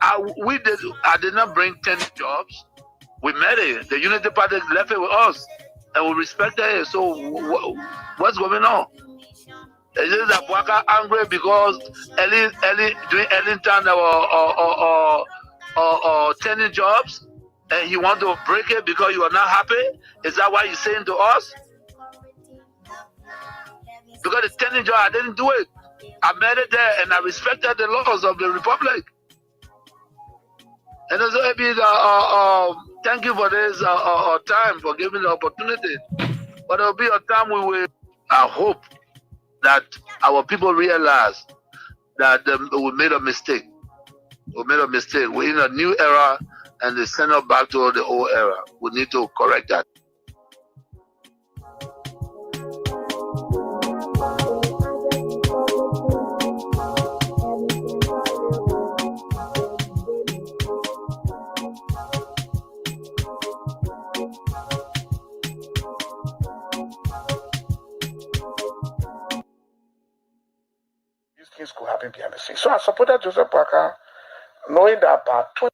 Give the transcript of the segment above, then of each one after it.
I did not bring 10 jobs. We met it. The Unity Party left it with us, and we respected it. So what's going on? Is it that Bwaka angry because during Ellington or 10 jobs, and you want to break it because you are not happy? Is that why you're saying to us? Because the 10 job, I didn't do it. I made it there, and I respected the laws of the republic. And also, thank you for this time, for giving the opportunity. But there will be a time I hope that our people realize that we made a mistake. We're in a new era, and they send us back to the old era. We need to correct that. Things could happen behind the scenes. So I supported Joseph Bwaka, knowing that about 20.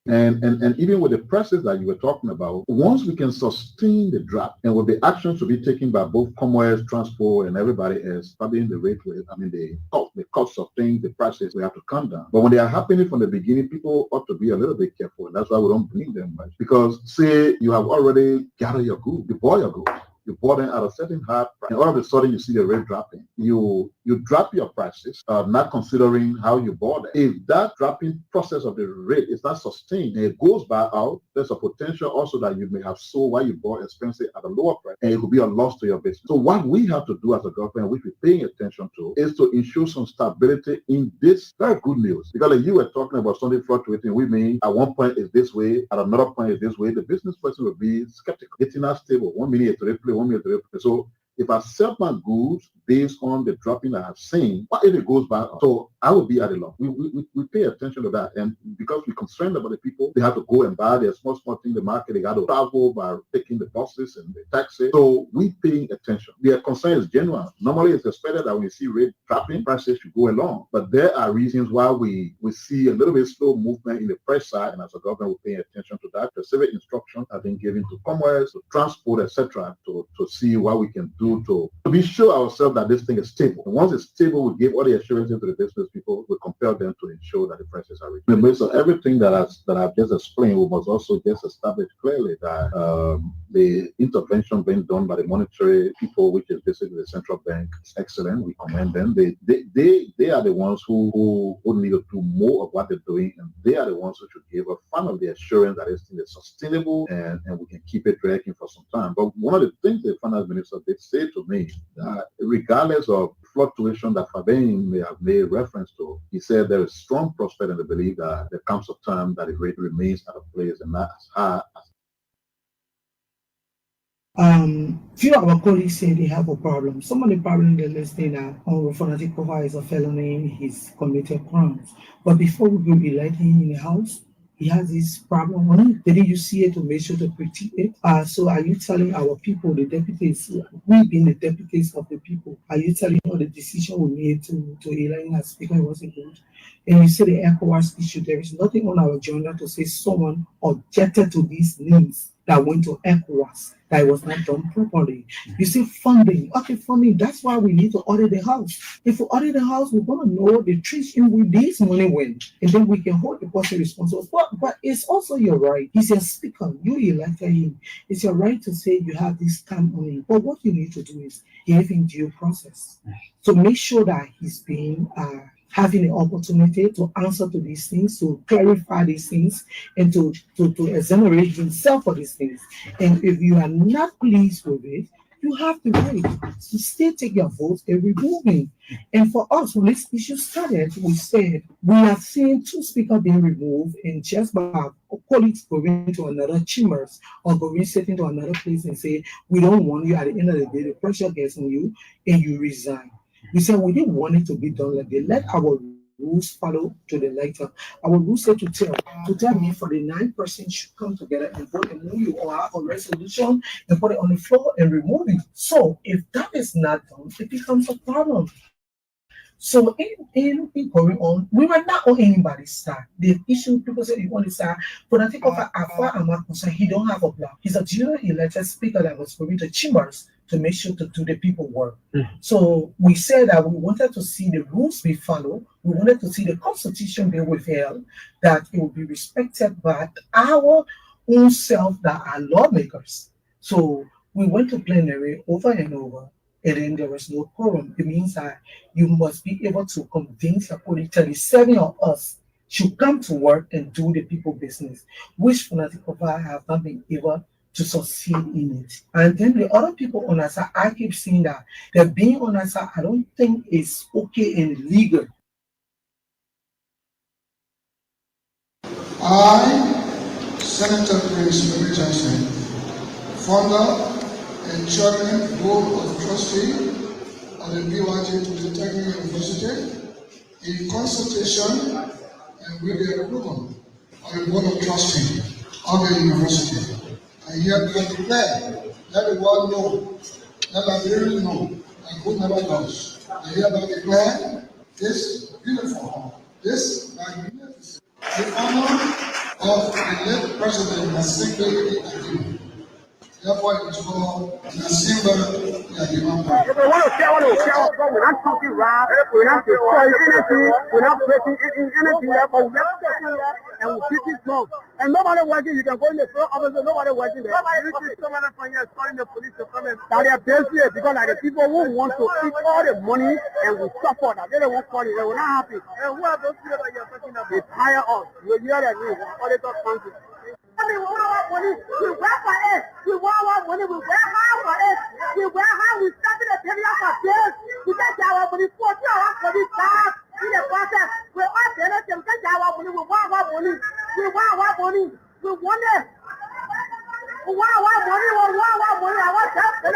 And even with the process that you were talking about, once we can sustain the draft, and with the actions to be taken by both commerce, transport, and everybody else, probably in the rate where, the cost of things, the prices, we have to come down. But when they are happening from the beginning, people ought to be a little bit careful. And that's why we don't bring them much. Because say you have already gathered your goods, you bought your goods. You bought them at a certain high price, and all of a sudden you see the rate dropping. You drop your prices, not considering how you bought it. If that dropping process of the rate is not sustained and it goes back out, there's a potential also that you may have sold while you bought expensive at a lower price, and it could be a loss to your business. So what we have to do as a government, which we're paying attention to, is to ensure some stability in this very good news. Because like you were talking about something fluctuating, we mean at one point it's this way, at another point it's this way. The business person will be skeptical. It's not stable. 1 minute to replay, 1 minute to replay. So if I sell my goods based on the dropping I have seen, what if it goes back? So I will be at a loss. We pay attention to that. And because we're concerned about the people, they have to go and buy their small thing in the market. They got to travel by taking the buses and the taxis. So we paying attention. Their concern is genuine. Normally it's expected that when you see rate dropping, prices should go along. But there are reasons why we see a little bit slow movement in the price side. And as a government, we're paying attention to that. Specific instructions have been given to commerce, to transport, etc., to see what we can do to be sure ourselves that this thing is stable. And once it's stable, we give all the assurances to the business people. We compel them to ensure that the prices are reasonable. Based on everything that I've just explained, we must also just establish clearly that the intervention being done by the monetary people, which is basically the central bank, is excellent. We commend them. They are the ones who need to do more of what they're doing, and they are the ones who should give us finally the assurance that this thing is sustainable and we can keep it dragging for some time. But one of the things the finance minister did say to me that regardless of fluctuation that Fabian may have made reference to, he said there is strong prospect and the belief that there comes a time that the rate remains at a place and not as high as. Few of our colleagues say they have a problem. Some of the problem they're listening that Honorable Fanatic Koha is a felony, he's committed crimes. But before we will be electing him in the House, he has this problem on it. Didn't you see it to make sure to critique it? So are you telling our people, the deputies, we being the deputies of the people, are you telling all the decision we made to elect as speaker wasn't good? And you say the ECOWAS issue, there is nothing on our agenda to say someone objected to these names that went to ECOWAS, that was not done properly. You see funding. Okay, funding, that's why we need to audit the House. If we audit the House, we're going to know the treason with this money went, and then we can hold the person responsible. But it's also your right. He's a speaker. You elected him. It's your right to say you have this kind of money. But what you need to do is give him due process. So make sure that he's being having the opportunity to answer to these things, to clarify these things, and to exonerate himself for these things. And if you are not pleased with it, you have the right to still take your vote and remove him. And for us, when this issue started, we said we have seen 2 speakers being removed, and just by our colleagues going to another chambers or going sitting to another place and say, we don't want you. At the end of the day, the pressure gets on you and you resign. We said we didn't want it to be done like that. Let our rules follow to the letter. Our rules say to tell me for the 9% should come together and vote and move you or have a resolution and put it on the floor and remove it. So if that is not done, it becomes a problem. So in going on, we were not on anybody's side. The issue people say you want to say, but I think of Afar Amakusa, he don't have a plan. He's a junior elected speaker that was going to chambers to make sure to do the people work. So we said that we wanted to see the rules be followed. We wanted to see the constitution be withheld, that it will be respected by our own self that are lawmakers. So we went to plenary over and over, and then there was no quorum. It means that you must be able to convince your colleague 37 of us should come to work and do the people business, which Funatikova have not been able to succeed in it. And then the other people on our side, I keep saying that they're being on our side, I don't think it's okay and legal. I, Senator Prince Mary Johnson, founder and chairman board of trustee of the BYG Polytechnic University, in consultation and with the approval of the board of trustee of the university, I hereby declare, let the world know, let Liberians know, and who never knows. I hereby declare this beautiful home, this magnificent, the honor of the late president Nassim Adu. Therefore, it is called Nasimba Yadimamba. If we want to share, we're not talking rap, we're not destroying anything, we're not breaking anything there, but we're taking there and we teach it love. And nobody working, you can go in the front office, nobody working there. Somebody from here is calling the police to come in. Now they are busy because like the people who want to eat all the money and we support that. They don't want money, they were not happy. And who are those people that you're talking about? They hire us. You hear that news, auditor council. We want our money, we work for it. We want our money, we work hard for it. We work hard, we started the period for this. We take our money, 40 hours for this time. In the process, we all get it, we take our money, we want our money. We want our money, we want it. We want our money, we want our money. I want that, we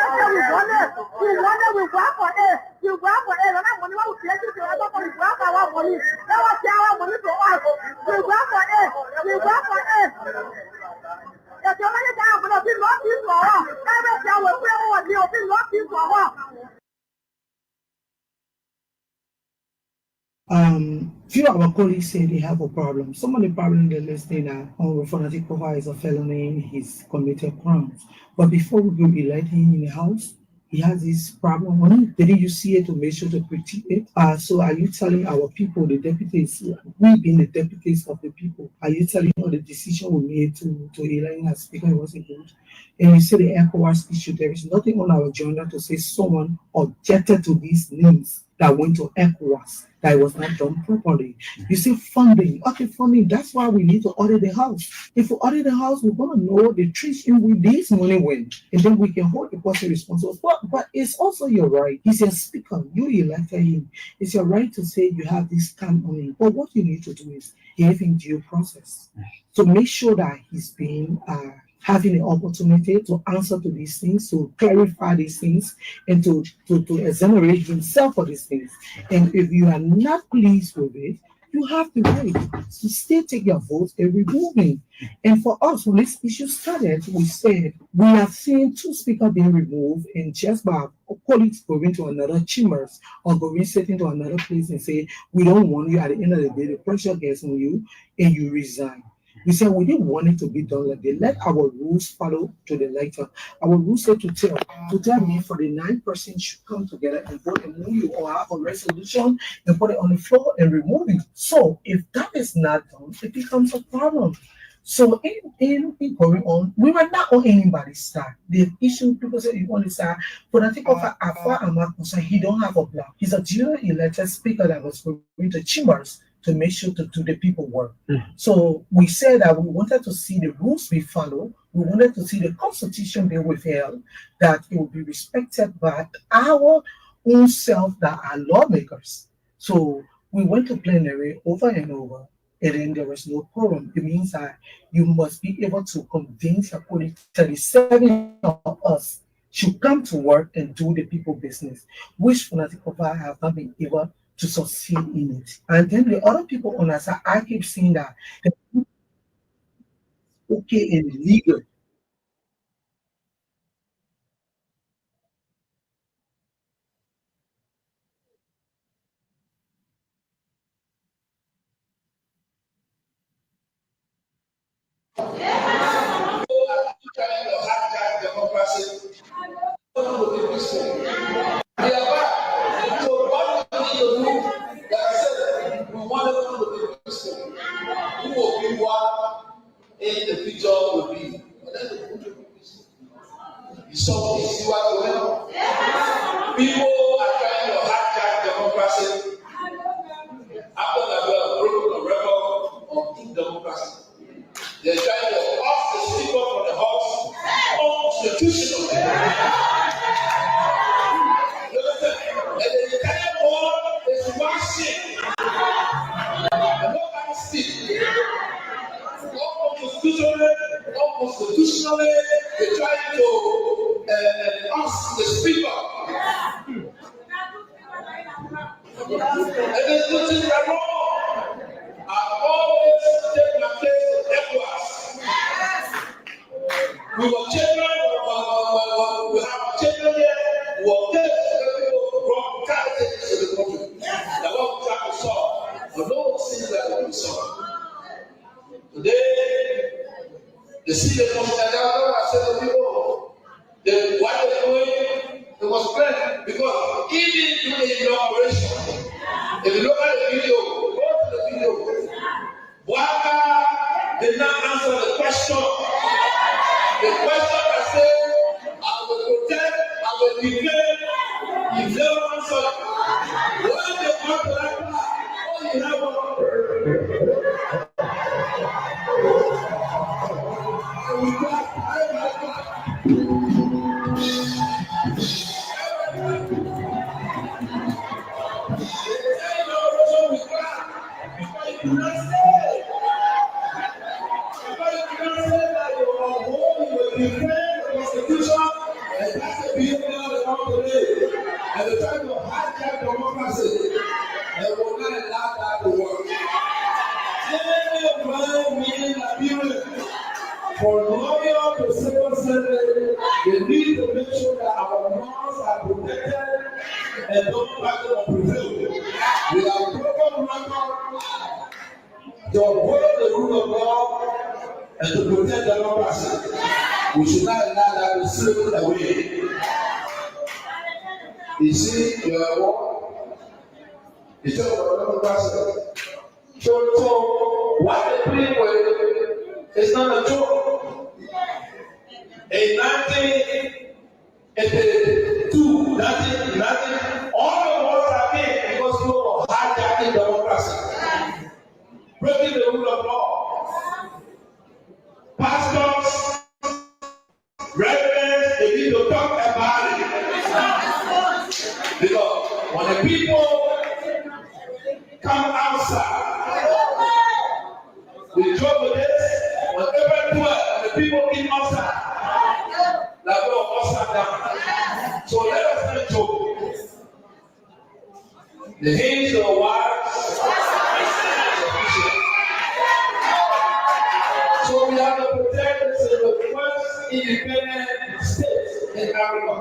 want it. We want it, we work for it. We work for it, and that money, we take it to everybody, we work for our money. They want our money to us. We work for it, we work for it. If you're money down, but be not this for all. Every time we pray over you, be not this for all. Few of our colleagues say they have a problem. Some of the problem they're listing are unreformative profile is a felony, he's committed crimes. But before we will elect him in the house, he has this problem on it. Didn't you see it to make sure to critique it? So are you telling our people, the deputies, we being the deputies of the people, are you telling us the decision we made to elect him as speaker wasn't good? And you say the ECOWAS issue, there is nothing on our agenda to say someone objected to these names that went to ECOWAS, that was not done properly. You say funding. Okay, funding, that's why we need to audit the house. If we audit the house, we're going to know the treason with this money went, and then we can hold the person responsible. But it's also your right. He's your speaker. You elected him. It's your right to say you have this kind on him. But what you need to do is give him due process. So make sure that he's being having the opportunity to answer to these things, to clarify these things, and to exonerate himself for these things. And if you are not pleased with it, you have the right to still take your vote and remove him. And for us, when this issue started, we said we have seen two speakers being removed, and just by colleagues going to another chambers or going sitting to another place and say, we don't want you. At the end of the day, the pressure gets on you and you resign. We said we didn't want it to be done like that. Let our rules follow to the letter. Our rules say to tell me for the 9% should come together and vote and move you or have a resolution and put it on the floor and remove it. So if that is not done, it becomes a problem. So in going on, we were not on anybody's side. The issue people say you want to say, but I think of Afar Amakusa, he don't have a plan. He's a junior elected speaker that was going to chambers to make sure to do the people work. So we said that we wanted to see the rules be followed. We wanted to see the constitution be withheld, that it will be respected by our own self that are lawmakers. So we went to plenary over and over, and then there was no quorum. It means that you must be able to convince your colleague 37 of us should come to work and do the people business, which Funatikova have not been able to succeed in it. And then the other people on our side, I keep saying that okay and legal. in the future will be. You saw what you see what's going on? People are trying to hijack democracy after that we have broken the record of true democracy. They're trying to off the speaker from the house unconstitutionally. And the entire world is watching. And nobody speaks. Unconstitutionally, they're trying to ask the speaker. And there's nothing wrong. I always take my case to ECOWAS. We were children, we have children here, we were people brought candidates to the country. That's what we try to solve. But no one sees that we can solve. Today, the senior commander, I said to people, what they're doing, it was great because even during the inauguration, if you look at the video, go to the video. Waka did not answer the question. The question that said, I will protect, I will declare, he never answered. When they come to that class, all you have and they're trying to hijack democracy, and will not allow that to work. For lawyer to civil service, they need to make sure that our laws are protected and don't back up prevail. We have broken record to uphold the rule of law and to protect democracy. We should not allow that to slip away. You see, you are war. You talk about democracy. So what they play with is not a joke. In 1982, all the wars are made because people were hijacking democracy, breaking the rule of law. Pastors, reverends, they need to talk about it. Because when the people come outside, we joke with this, when the people came outside, like go upside down. So let us not joke. The hands of wives. So we have to protect the first independent states in Africa.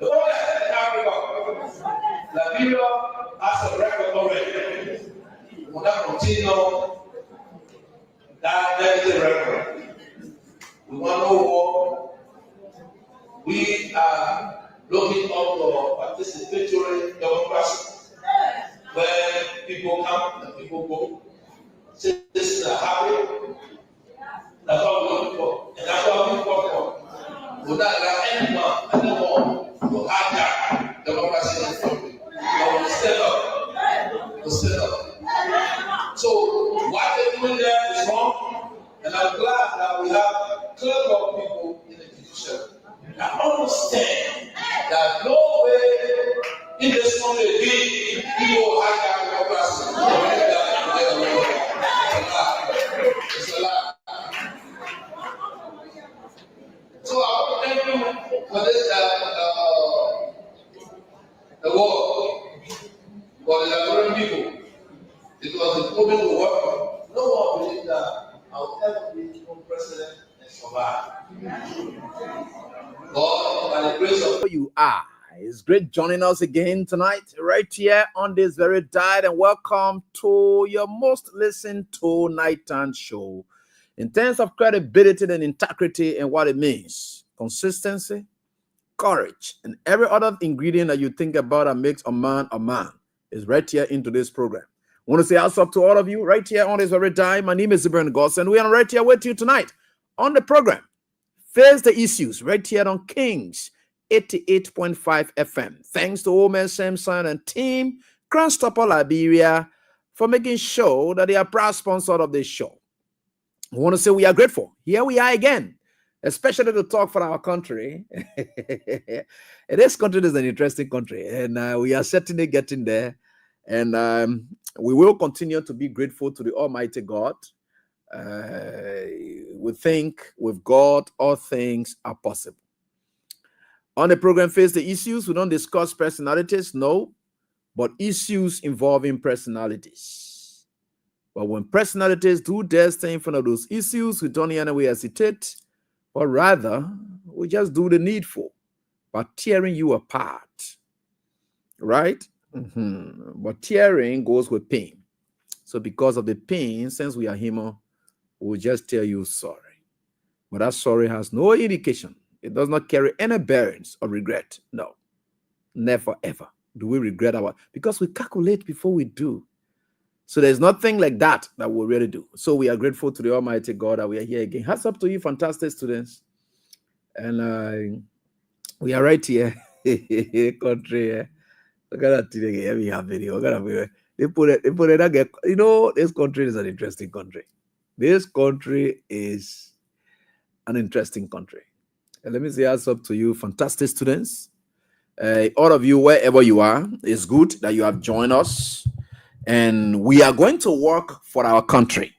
The whole in Africa. Liberia has a record already. We will not continue that negative record. We want no war. We are looking up for participatory democracy, where people come and people go. Citizens are happy. That's what we're looking for. And that's what we fought for. We will not allow anyone to hijack democracy in the country. But we'll stand up. We'll stand up. So what they're doing there is wrong. And I'm glad that we have clever people in the judicial that understand that no way in this country again people will hijack democracy. It's a lie. So I want to thank you for this award for the Liberian people. Because the problem will work. No one believes that I will ever be president and survive. God, by the grace of you are. It's great joining us again tonight, right here on this very diet, and welcome to your most listened to nighttime show. In terms of credibility and integrity and what it means, consistency, courage, and every other ingredient that you think about that makes a man is right here into this program. want to say what's up to all of you right here on this very time. My name is Ibrahim Goss, and we are right here with you tonight on the program. Face the Issues right here on Kings 88.5 FM. Thanks to Omen Samson and team Grandstopper Liberia for making sure that they are proud sponsor of this show. I want to say we are grateful. Here we are again, especially to talk for our country. This country is an interesting country, and we are certainly getting there. And we will continue to be grateful to the Almighty God. We think with God, all things are possible. On the program Face the Issues, we don't discuss personalities, no, but issues involving personalities. But when personalities do their thing in front of those issues, we don't in any way hesitate, but rather we just do the needful by tearing you apart, right? But tearing goes with pain. So because of the pain, since we are human, we'll just tell you sorry. But that sorry has no indication. It does not carry any bearings of regret. No, never ever do we regret because we calculate before we do. So there's nothing like that we'll really do. So we are grateful to the Almighty God that we are here again. Hats up to you, fantastic students. And we are right here, country. Look at that. We have video. They put it again. You know, this country is an interesting country. This country is an interesting country. And let me say hats up to you, fantastic students. All of you, wherever you are, it's good that you have joined us. And we are going to work for our country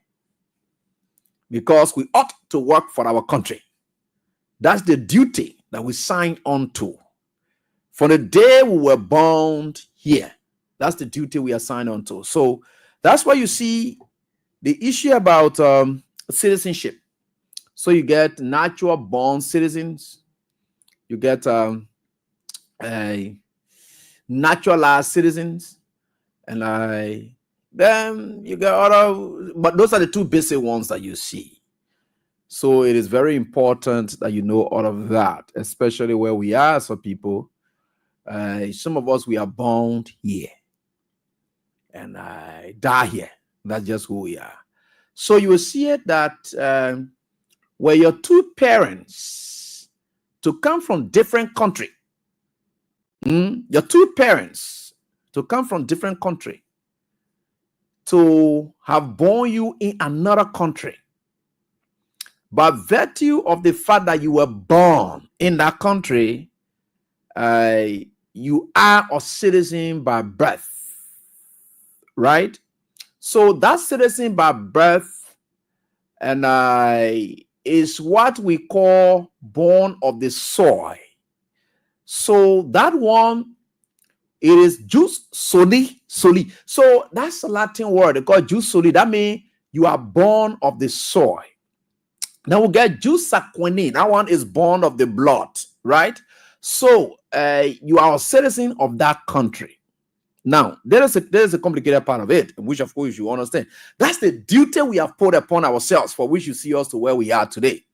because we ought to work for our country. That's the duty that we signed on to. From the day we were born here, that's the duty we are signed on to. So that's why you see the issue about citizenship. So you get natural born citizens, you get naturalized citizens, and then you get other, but those are the two basic ones that you see. So it is very important that you know all of that, especially where we are. So people, some of us, we are born here and die here. That's just who we are. So you will see it that where your two parents to come from different country, your two parents to come from different country, to have born you in another country, by virtue of the fact that you were born in that country, you are a citizen by birth, right? So that citizen by birth and is what we call born of the soil. So that one, it is jus soli. So that's a Latin word called jus soli. That means you are born of the soil. Now we get jus sanguinis. That one is born of the blood, right? So you are a citizen of that country. Now there is a complicated part of it, which of course you understand. That's the duty we have put upon ourselves, for which you see us to where we are today.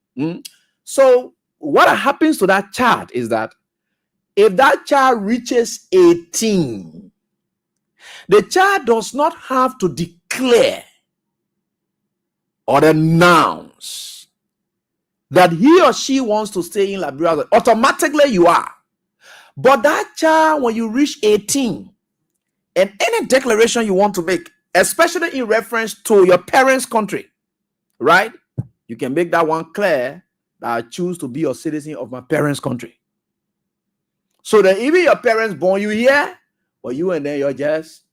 So what happens to that child is that if that child reaches 18, the child does not have to declare or announce that he or she wants to stay in Liberia. Automatically you are. But that child, when you reach 18, and any declaration you want to make, especially in reference to your parents' country, right? You can make that one clear that I choose to be a citizen of my parents' country. So that even your parents born you here, or you and then you're just,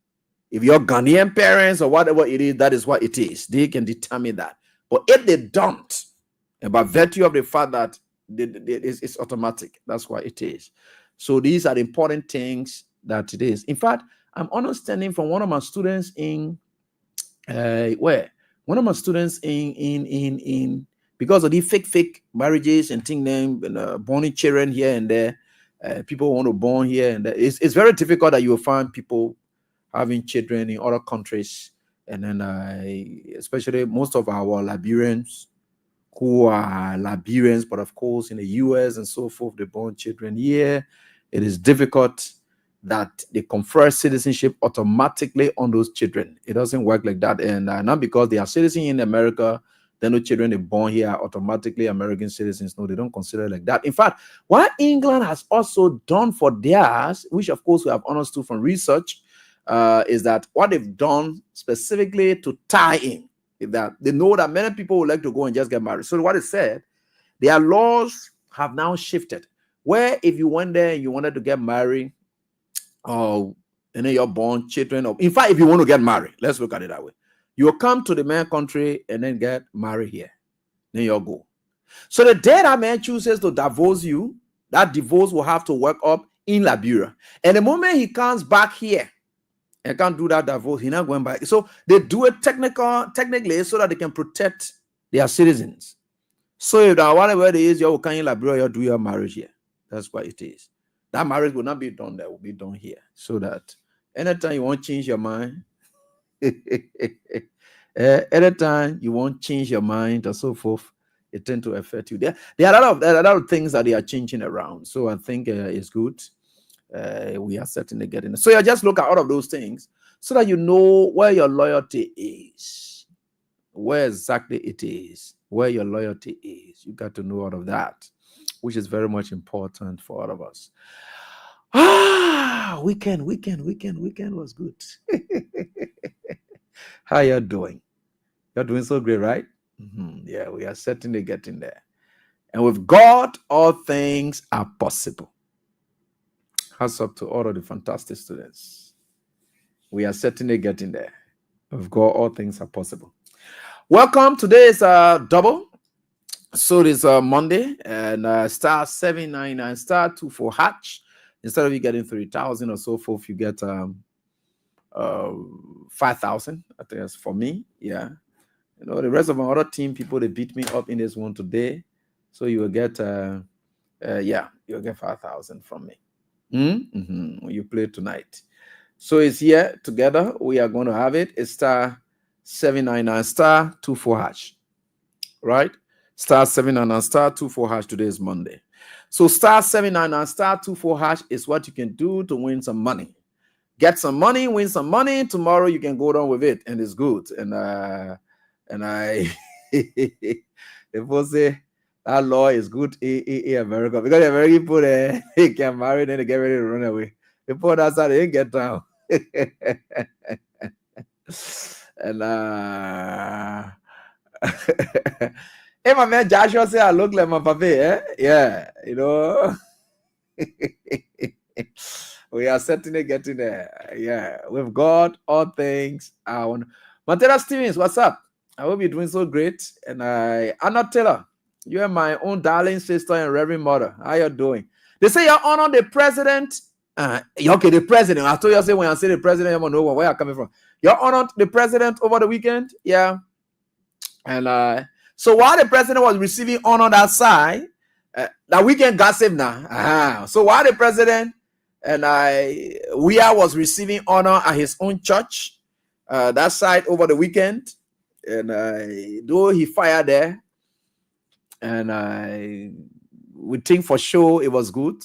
if you're Ghanaian parents or whatever it is, that is what it is. They can determine that. But if they don't, and by virtue of the fact that it's automatic, that's what it is. So these are the important things that it is. In fact, I'm understanding from one of my students in because of the fake marriages and thing them and born children here and there. People want to born here and there. It's very difficult that you will find people having children in other countries, and then especially most of our Liberians who are Liberians, but of course in the US and so forth, they born children here. It is difficult, that they confer citizenship automatically on those children. It doesn't work like that. And not because they are citizens in America, then no children are born here are automatically American citizens. No, they don't consider it like that. In fact, what England has also done for theirs, which of course we have understood from research, is that what they've done specifically to tie in, is that they know that many people would like to go and just get married. So what it said, their laws have now shifted, where if you went there and you wanted to get married, and then you're born children of, in fact, if you want to get married, let's look at it that way. You'll come to the main country and then get married here. Then you'll go. So the day that man chooses to divorce you, that divorce will have to work up in Liberia. And the moment he comes back here and can't do that divorce, he's not going back. So they do it technically so that they can protect their citizens. So if that whatever it is, you can in Liberia, you do your marriage here. That's what it is. That marriage will not be done there, will be done here. So that anytime you want to change your mind, anytime you want to change your mind and so forth, it tend to affect you. There are a lot of things that they are changing around. So I think it's good. We are certainly getting it. So you just look at all of those things so that you know where your loyalty is, where exactly it is, where your loyalty is. You got to know all of that, which is very much important for all of us. Weekend was good. How you doing? You're doing so great, right? Yeah, we are certainly getting there. And with God, all things are possible. Hats up to all of the fantastic students. We are certainly getting there. With God, all things are possible. Welcome. Today is double. So it is Monday, and star 799 star 24 hatch. Instead of you getting 3,000 or so forth, you get 5,000. I think that's for me. Yeah. You know, the rest of my other team people, they beat me up in this one today. So you will get you'll get 5,000 from me. When you play tonight. So it's here together. We are going to have it. It's star 799 star 24 hash. Right? Star 799 star 24 hash. Today is Monday. So star 799 star 24 hash is what you can do to win some money. Get some money, win some money. Tomorrow you can go down with it, and it's good. And I people say that law is good in America because the American people they get married and they get ready to run away. The people that's how they get down. And hey, my man Joshua said I look like my papa, eh? Yeah, you know. We are certainly getting there. Yeah, with God, all things are on. Matera Stevens, what's up? I hope you're doing so great. And Anna Taylor, you are my own darling sister and reverend mother. How you doing? They say you honor the president. Okay, the president. I told you, I say when I say the president, you know where I'm coming from. You honored the president over the weekend, yeah. And so while the president was receiving honor that side, that weekend gossip now. So while the president and was receiving honor at his own church, that side over the weekend, and though he fired there, and we think for sure it was good.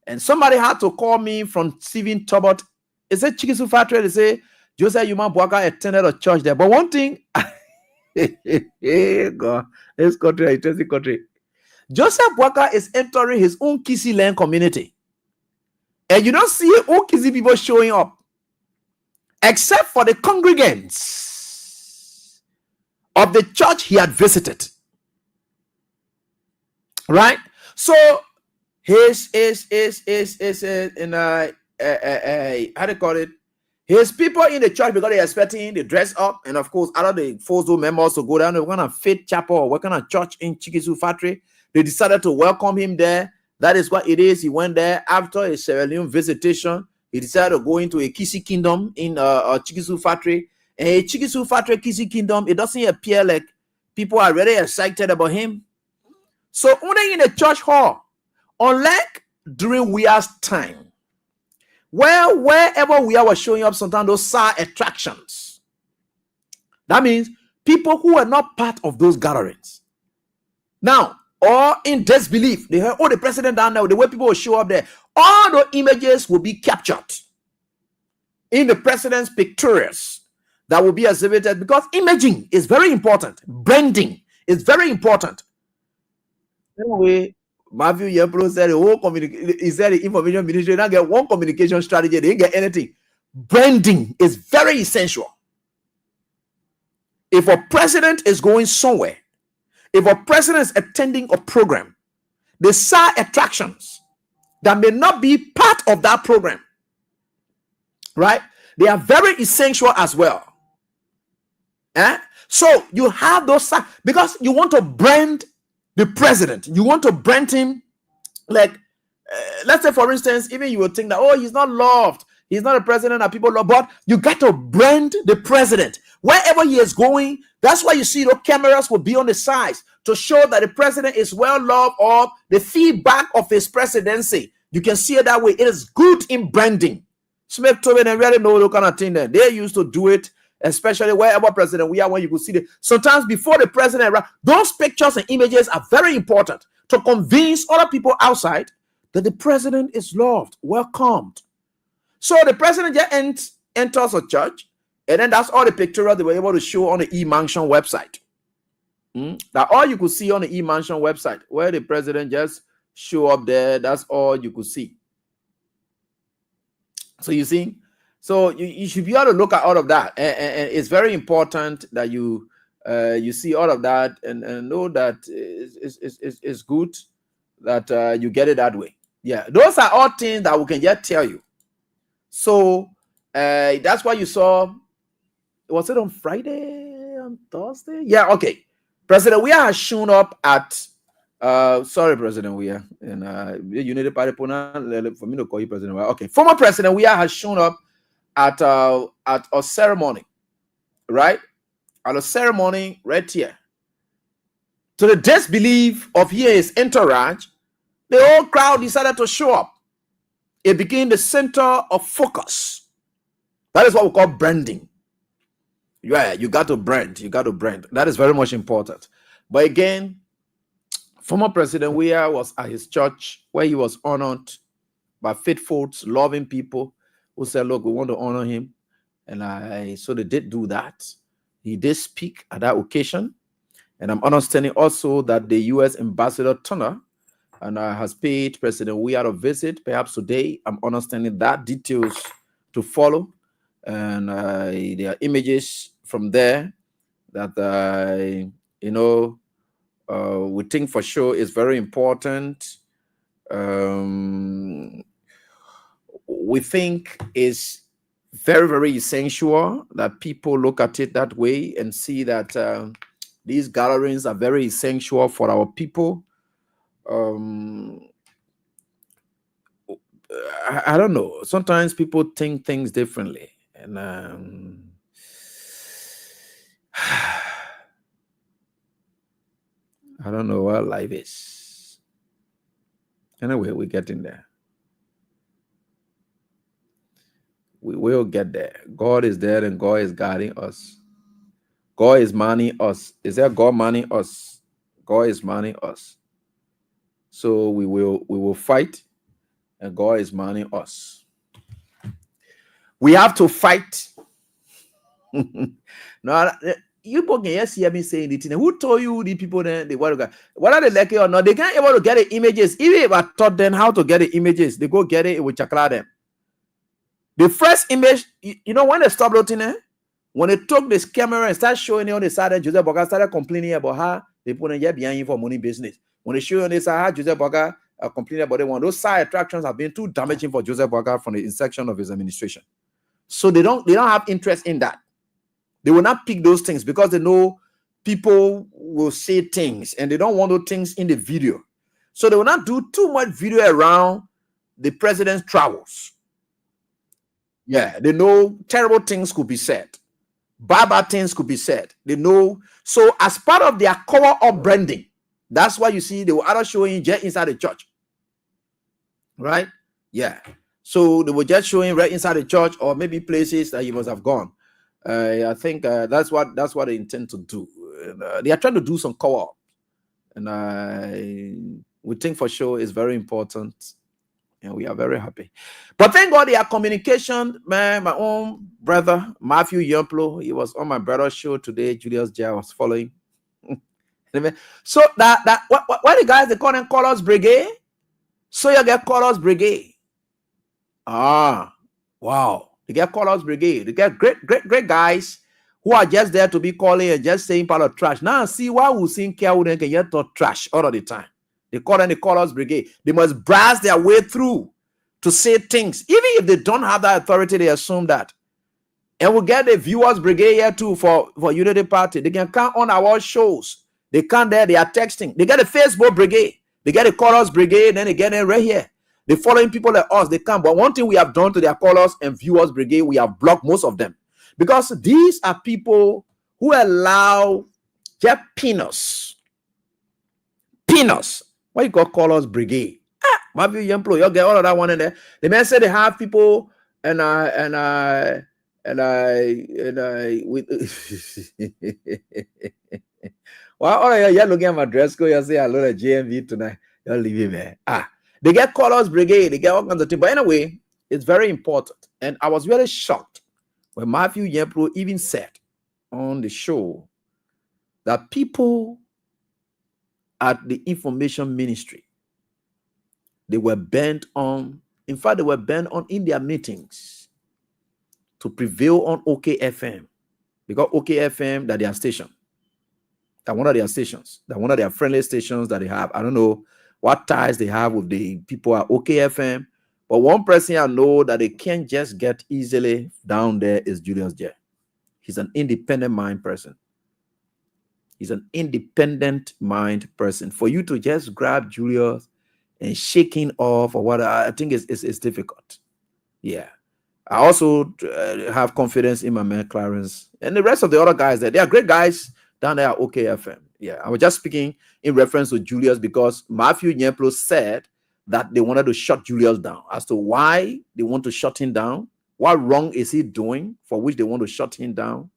And somebody had to call me from Stephen Tobot. Is it Chikisu Factory? They say Joseph Yuma Bwaka attended a church there. But one thing, God, this country, an interesting country. Joseph Bwaka is entering his own Kisi land community. And you don't see all Kisi people showing up, except for the congregants of the church he had visited. Right? So his how do you call it? His people in the church, because they're expecting they dress up, and of course, other the Fozo members to go down to kind of faith chapel or working on church in Chikisu Factory. They decided to welcome him there. That is what it is. He went there after a Sierra Leone visitation. He decided to go into a Kisi kingdom in Chikisu Factory. And a Chikisu Factory Kisi kingdom, it doesn't appear like people are really excited about him. So only in a church hall, unlike during Weir's time, wherever we are was showing up, sometimes those side attractions. That means people who are not part of those gatherings. Now, or in disbelief, they heard, oh, the president down there, the way people will show up there, all the images will be captured in the president's pictures that will be exhibited, because imaging is very important. Branding is very important. Anyway, Matthew Yepro said the whole he said the information ministry don't get one communication strategy, they didn't get anything. Branding is very essential. If a president is going somewhere, if a president is attending a program, the side attractions that may not be part of that program, right? They are very essential as well. So you have those, because you want to brand the president. You want to brand him like, let's say, for instance, even you would think that, oh, he's not loved. He's not a president that people love, but you got to brand the president. Wherever he is going, that's why you see the cameras will be on the sides to show that the president is well loved, or the feedback of his presidency. You can see it that way. It is good in branding. Smith Tobin and really know the kind of thing that they used to do it, especially wherever president we are, when you could see it. Sometimes before the president, those pictures and images are very important to convince other people outside that the president is loved, welcomed. So the president just enters a church, and then that's all the pictures they were able to show on the e-mansion website. That all you could see on the e-mansion website, where the president just show up there, that's all you could see. So you see, so you should be able to look at all of that, and it's very important that you see all of that and know that it's good that you get it that way. Yeah, those are all things that we can just tell you. So that's why you saw, was it on Friday, on Thursday? Yeah, okay. President Weah has shown up at President Weah, and United Party for me to call you President Weah. Okay, former President Weah has shown up at a ceremony, right? At a ceremony right here. To the disbelief of his entourage, the whole crowd decided to show up. It became the center of focus. That is what we call branding. Yeah, you got to brand. You got to brand. That is very much important. But again, former President Weah was at his church, where he was honored by faithful, loving people who said, look, we want to honor him. And so they did do that. He did speak at that occasion. And I'm understanding also that the U.S. Ambassador Turner has paid President Weah a visit, perhaps today. I'm understanding that details to follow. And there are images from there that, we think for sure is very important. We think is very, very essential that people look at it that way and see that these gatherings are very essential for our people. I don't know. Sometimes people think things differently. And I don't know what life is. Anyway, we're getting there. We will get there. God is there and God is guiding us. God is manning us. Is there God manning us? God is manning us. So we will fight, and God is manning us. We have to fight. No, you can hear me saying it. Who told you the people then they want to get? Whether they like it or not, they can't able to get the images. Even if I taught them how to get the images, they go get it will chakra them. The first image, when they stopped looking there, when they took this camera and started showing it on the side, Joseph Boga started complaining about how they put in behind him for money business. When they show on the side, Joseph Boga complaining about it. Those side attractions have been too damaging for Joseph Boga from the inception of his administration. So they don't have interest in that. They will not pick those things because they know people will say things and they don't want those things in the video. So they will not do too much video around the president's travels. Yeah, they know terrible things could be said. Bad things could be said. They know. So as part of their cover-up branding, that's why you see they were either showing just inside the church. Right? Yeah. So they were just showing right inside the church or maybe places that he must have gone. I think that's what they intend to do. They are trying to do some co-op, and we think for sure it's very important And we are very happy. But thank God their communication, man, my own brother, Matthew Yamplo, he was on my brother's show today. Julius J was following. So that what the guys, they call them Colors Brigade? So you get Colors Brigade. Ah, wow. They get Colors Brigade. They get great guys who are just there to be calling and just saying part of trash. Now see why we sing care with them can get to trash all of the time. They call them the Colors Brigade. They must brass their way through to say things. Even if they don't have that authority, they assume that. And we get the Viewers Brigade here too for Unity Party. They can come on our shows. They come there, they are texting. They get the Facebook Brigade. They get the Colors Brigade, then they get it right here. The following people like us, they come. But one thing we have done to their Colors and Viewers Brigade, we have blocked most of them. Because these are people who allow just peanuts. What you call Colors Brigade? Maybe you employ, you get all of that one in there. The man said they have people and I with well, all right, you're looking at my dress code, you say hello to JMV tonight. You're leaving, man. They get Colors Brigade, they get all kinds of things. But anyway, it's very important. And I was really shocked when Matthew Yempro even said on the show that people at the information ministry, they were bent on, in fact, they were bent on in their meetings to prevail on OKFM. Because OKFM, that their station, that one of their stations, that one of their friendly stations that they have. I don't know what ties they have with the people at OKFM, but one person I know that they can't just get easily down there is Julius J. He's an independent mind person. He's an independent mind person. For you to just grab Julius and shaking off or what, I think it's difficult. Yeah. I also have confidence in my man Clarence and the rest of the other guys there. They are great guys down there at OKFM. Yeah. I was just speaking in reference to Julius because Matthew Nyemplo said that they wanted to shut Julius down. As to why they want to shut him down, what wrong is he doing for which they want to shut him down?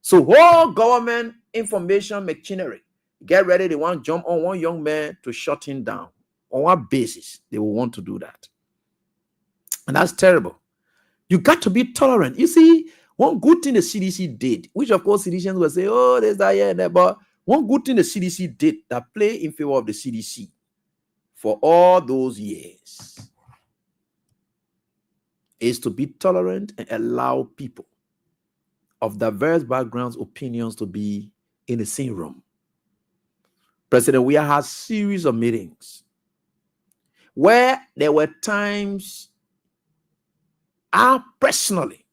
So whole government information machinery, get ready, they want to jump on one young man to shut him down. On what basis they will want to do that? And that's terrible. You got to be tolerant. You see, one good thing the CDC did, which of course citizens will say, oh, there's that here and there, but one good thing the CDC did that play in favor of the CDC for all those years is to be tolerant and allow people of diverse backgrounds, opinions to be in the same room. President Weah had a series of meetings where there were times I personally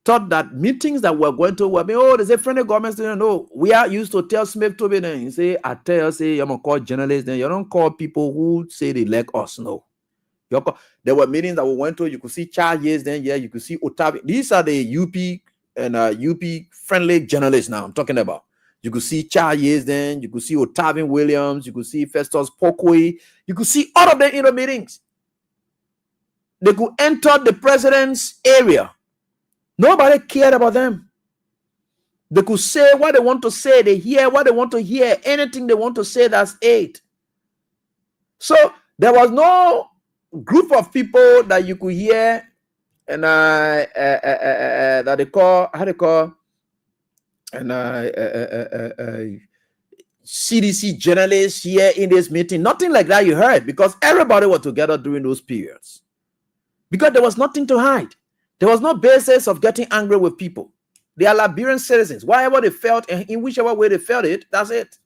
thought that meetings that were going to, there's a friendly government student. No, we are used to tell Smith to be there. You say, I tell you, say, I'm going to call journalists. Then you don't call people who say they like us. No. There were meetings that we went to. You could see Charles, then, yeah, you could see Otavi. These are the UP and UP friendly journalists now I'm talking about. You could see Charles, then, you could see Otavin Williams, you could see Festus Pokwe. You could see all of them in the meetings. They could enter the president's area. Nobody cared about them. They could say what they want to say. They hear what they want to hear. Anything they want to say, that's it. So there was no group of people that you could hear and that they call, how they call, and CDC journalists here in this meeting. Nothing like that you heard because everybody was together during those periods. Because there was nothing to hide. There was no basis of getting angry with people. They are Liberian citizens. Whatever they felt, and in whichever way they felt it, that's it.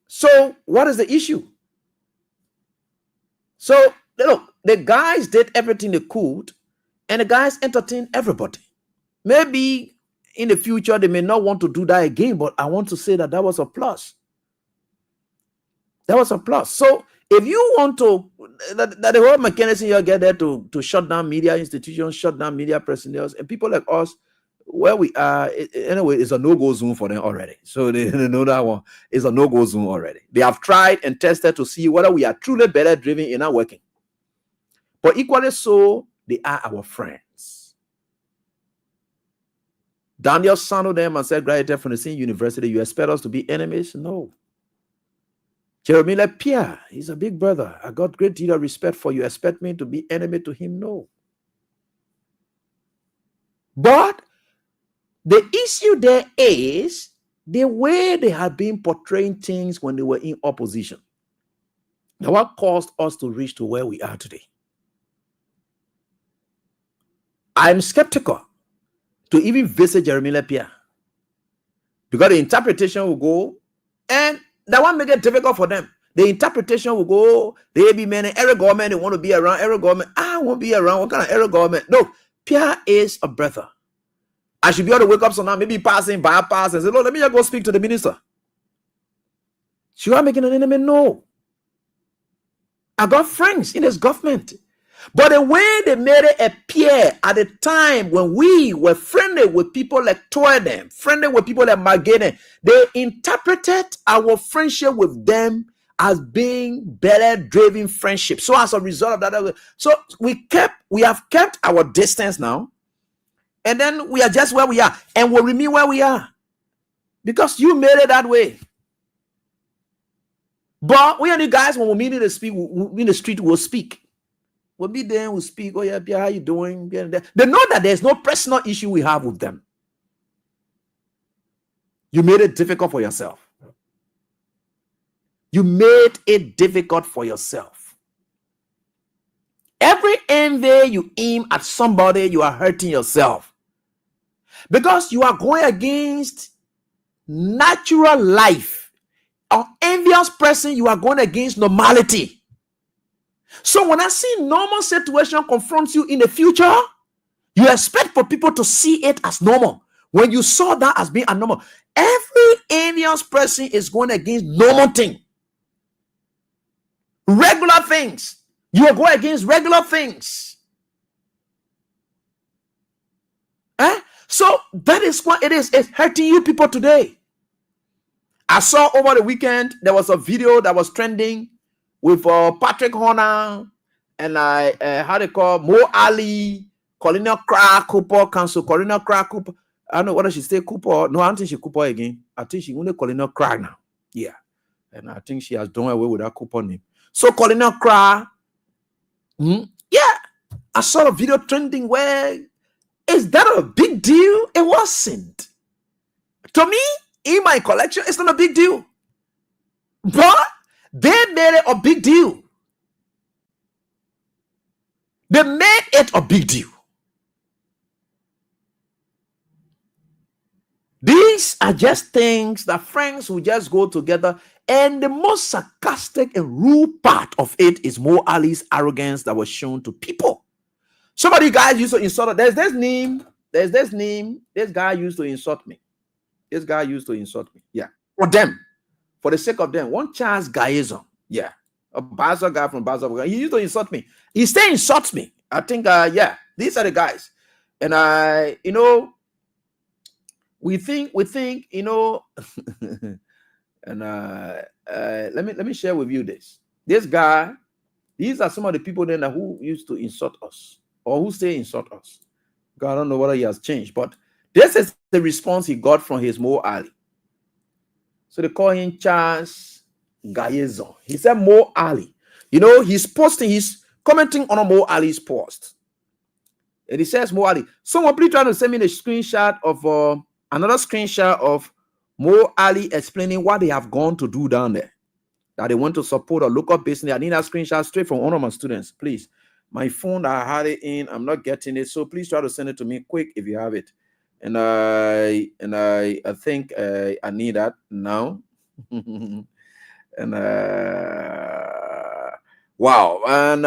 So, what is the issue? So, look, the guys did everything they could, and the guys entertained everybody. Maybe in the future, they may not want to do that again, but I want to say that that was a plus. That was a plus. So, if you want to, that the whole mechanism you get there to shut down media institutions, shut down media personnel, and people like us, where we are, anyway, it's a no-go zone for them already. So they know that one is a no-go zone already. They have tried and tested to see whether we are truly better driven in our working. But equally so, they are our friends. Daniel sounded them and said, graduated from the same university, you expect us to be enemies? No. Jeremiah Pierre, he's a big brother. I got great deal of respect for you. Expect me to be enemy to him? No. But the issue there is the way they had been portraying things when they were in opposition. Now, what caused us to reach to where we are today? I'm skeptical to even visit Jeremiah Pierre, because the interpretation will go, and that one make it difficult for them. The interpretation will go, they be many every government, they want to be around every government. I won't be around. What kind of every government? No, Pierre is a brother. I should be able to wake up sometime, maybe passing, bypass, and say, "Look, let me just go speak to the minister." Should I making an enemy? No. I got friends in this government. But the way they made it appear at the time when we were friendly with people like Toyden, friendly with people like Magene, they interpreted our friendship with them as being belly-driven friendship. So as a result of that, so we have kept our distance now, and then we are just where we are, and we'll remain where we are because you made it that way. But we are the guys, when we meet in the street, we'll speak. We'll be there, we'll speak. Oh, yeah, how you doing? They know that there's no personal issue we have with them. You made it difficult for yourself. You made it difficult for yourself. Every envy you aim at somebody, you are hurting yourself. Because you are going against natural life. An envious person, you are going against normality. So when I see normal situation confronts you in the future, you expect for people to see it as normal. When you saw that as being abnormal, every envious person is going against normal thing. Regular things. You are going against regular things. So that is what it is. It's hurting you people today. I saw over the weekend, there was a video that was trending with Patrick Horner and how they call Mo Ali, Colonel Crack Cooper, Council Colonel Crack Cooper. I don't know whether she say Cooper. No, I don't think she Cooper again. I think she only Colonel Crack now. Yeah. And I think she has done away with that Cooper name. So Colonel Crack, yeah. I saw a video trending where, is that a big deal? It wasn't. To me, in my collection, it's not a big deal. But they made it a big deal. They made it a big deal. These are just things that friends will just go together. And the most sarcastic and rude part of it is Mo Ali's arrogance that was shown to people. Somebody guys used to insult. There's this name. This guy used to insult me. Yeah. For them. For the sake of them. One Charles Gaizon. Yeah. A Basel guy from Basel. He used to insult me. He still insults me. I think, yeah. These are the guys. And we think, and let me share with you this. This guy, these are some of the people then who used to insult us or who say insult us. God, I don't know whether he has changed, but this is the response he got from his Mo Ali. So they call him Charles Gaizon. He said Mo Ali. He's commenting on a Mo Ali's post. And he says Mo Ali. Someone please try to send me the screenshot of another screenshot of Mo Ali explaining what they have gone to do down there. That they want to support a local business. I need that screenshot straight from one of my students, please. My phone, I had it in. I'm not getting it. So please try to send it to me quick if you have it. And I think I need that now. And wow. And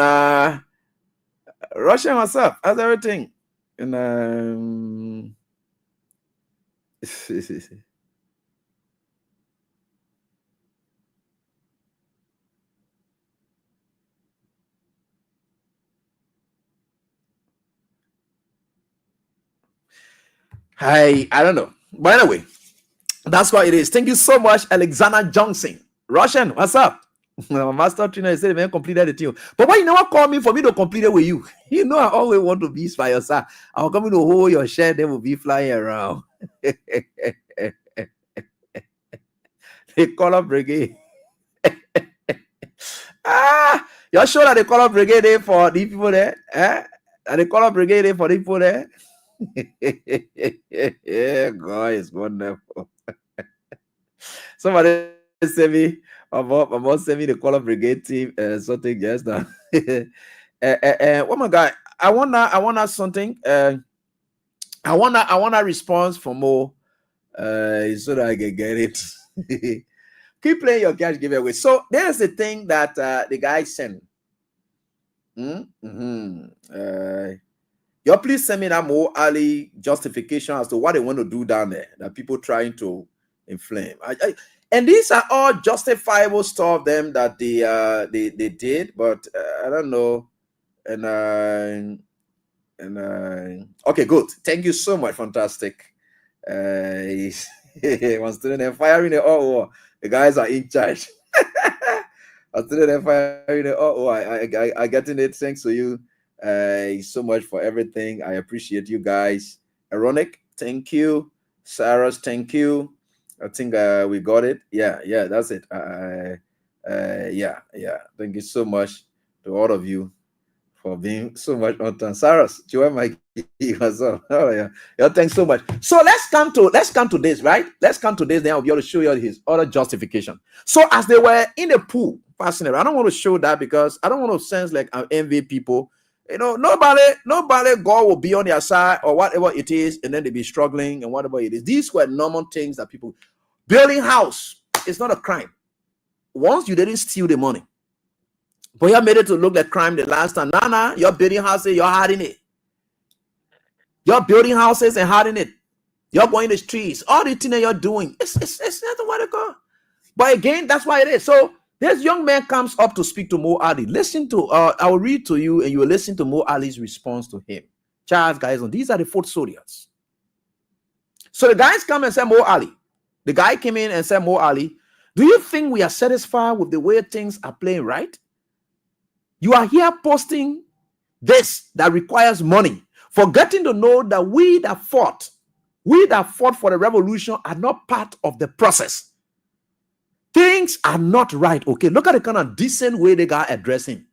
Russian, what's up? How's everything? And I don't know. But anyway, that's what it is. Thank you so much, Alexander Johnson. Russian, what's up? Master trainer said, man, completed it too. But why you never call me for me to complete it with you? I always want to be by your side. I'll come in to hold your shirt, then we'll be flying around. The color brigade. You're sure that the color brigade there for the people there? That the color brigade there for the people there? Yeah, God is wonderful. Somebody send me about send me the color brigade team something just now. Oh my God, I wanna something. I wanna response for more so that I can get it. Keep playing your cash giveaway. So there's the thing that the guy sent. You please send me that more early justification as to what they want to do down there. That people trying to inflame. And these are all justifiable stuff them that they did, but I don't know. And okay, good. Thank you so much. Fantastic. One student and firing the the guys are in charge. One student and firing the I getting it. Thanks to you so much for everything. I appreciate you guys. Ironic, thank you. Sarah's, thank you. I think we got it. Yeah, that's it. Yeah. Thank you so much to all of you for being so much on time. Sarah's, Joel Mike, oh yeah, thanks so much. So let's come to this, right? Let's come to this. Then I'll be able to show you his other justification. So as they were in the pool, fascinating. I don't want to show that because I don't want to sense like I envy people. You know, nobody, God will be on their side or whatever it is, and then they be struggling and whatever it is. These were normal things that people building house. It's not a crime. Once you didn't steal the money, but you made it to look like crime the last time. Nah, you're building houses, you're hiding it. You're building houses and hiding it. You're going to the streets. All the things that you're doing, it's not the way to go. But again, that's why it is. So this young man comes up to speak to Mo Ali. Listen to, I will read to you and you will listen to Mo Ali's response to him. Charles, guys, these are the foot soldiers. So the guys come and say, Mo Ali. The guy came in and said, Mo Ali, do you think we are satisfied with the way things are playing, right? You are here posting this that requires money, forgetting to know that we that fought for the revolution are not part of the process. Things are not right. Okay, look at the kind of decent way the guy addressed him.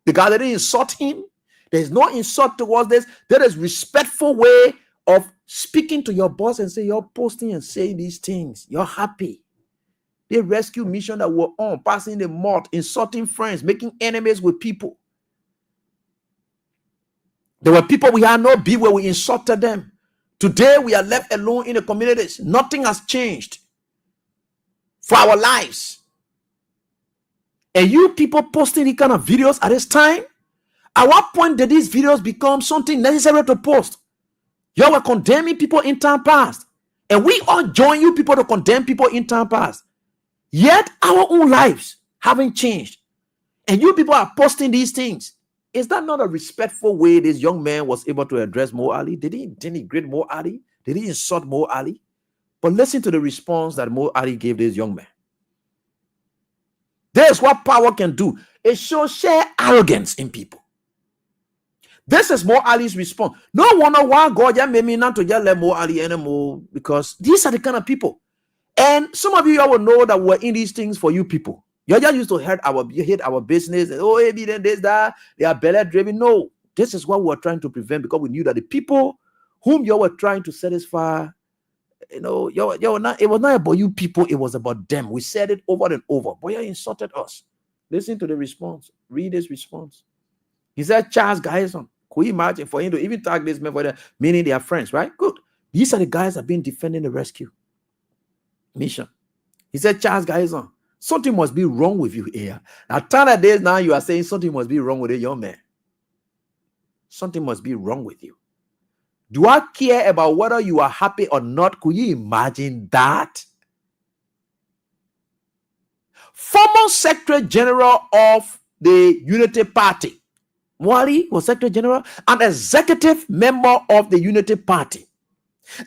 The guy didn't insult him. There's no insult towards this. There is respectful way of speaking to your boss and say you're posting and saying these things. You're happy. The rescue mission that we're on, passing the mud, insulting friends, making enemies with people. There were people we had no beef where we insulted them. Today we are left alone in the communities. Nothing has changed for our lives. And you people posting these kind of videos at this time? At what point did these videos become something necessary to post? You were condemning people in time past. And we all join you people to condemn people in time past. Yet our own lives haven't changed. And you people are posting these things. Is that not a respectful way this young man was able to address Mo Ali? Did he denigrate Mo Ali? Did he insult Mo Ali? But listen to the response that Mo Ali gave this young man. This is what power can do. It shows sheer arrogance in people. This is Mo Ali's response. No wonder why God made me not to just let Mo Ali anymore, because these are the kind of people. And some of you all will know that we're in these things for you people. You just used to hate our business. And, oh, maybe then there's that. They are belly driven. No, this is what we're trying to prevent, because we knew that the people whom you were trying to satisfy, you know, it was not about you people. It was about them. We said it over and over. But you insulted us. Listen to the response. Read his response. He said, Charles Garrison. Could you imagine for him to even tag this man for them, meaning they are friends, right? Good. These are the guys that have been defending the rescue mission. He said, Charles Garrison, something must be wrong with you here. Now, 10 days now, you are saying something must be wrong with a young man. Something must be wrong with you. Do I care about whether you are happy or not? Could you imagine that? Former Secretary General of the Unity Party, Mwali was Secretary General, an executive member of the Unity Party,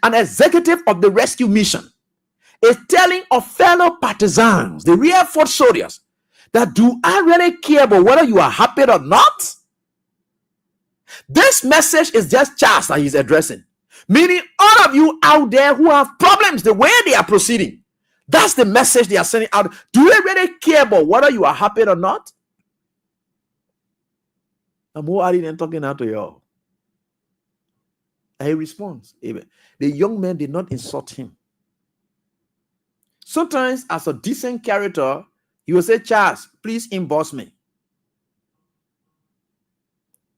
an executive of the rescue mission, is telling of fellow partisans, the real foot soldiers, that do I really care about whether you are happy or not? This message is just Charles that he's addressing. Meaning all of you out there who have problems the way they are proceeding. That's the message they are sending out. Do they really care about whether you are happy or not? And Mo Ali then talking out to you. And he responds. The young man did not insult him. Sometimes, as a decent character, he will say, Charles, please inbox me.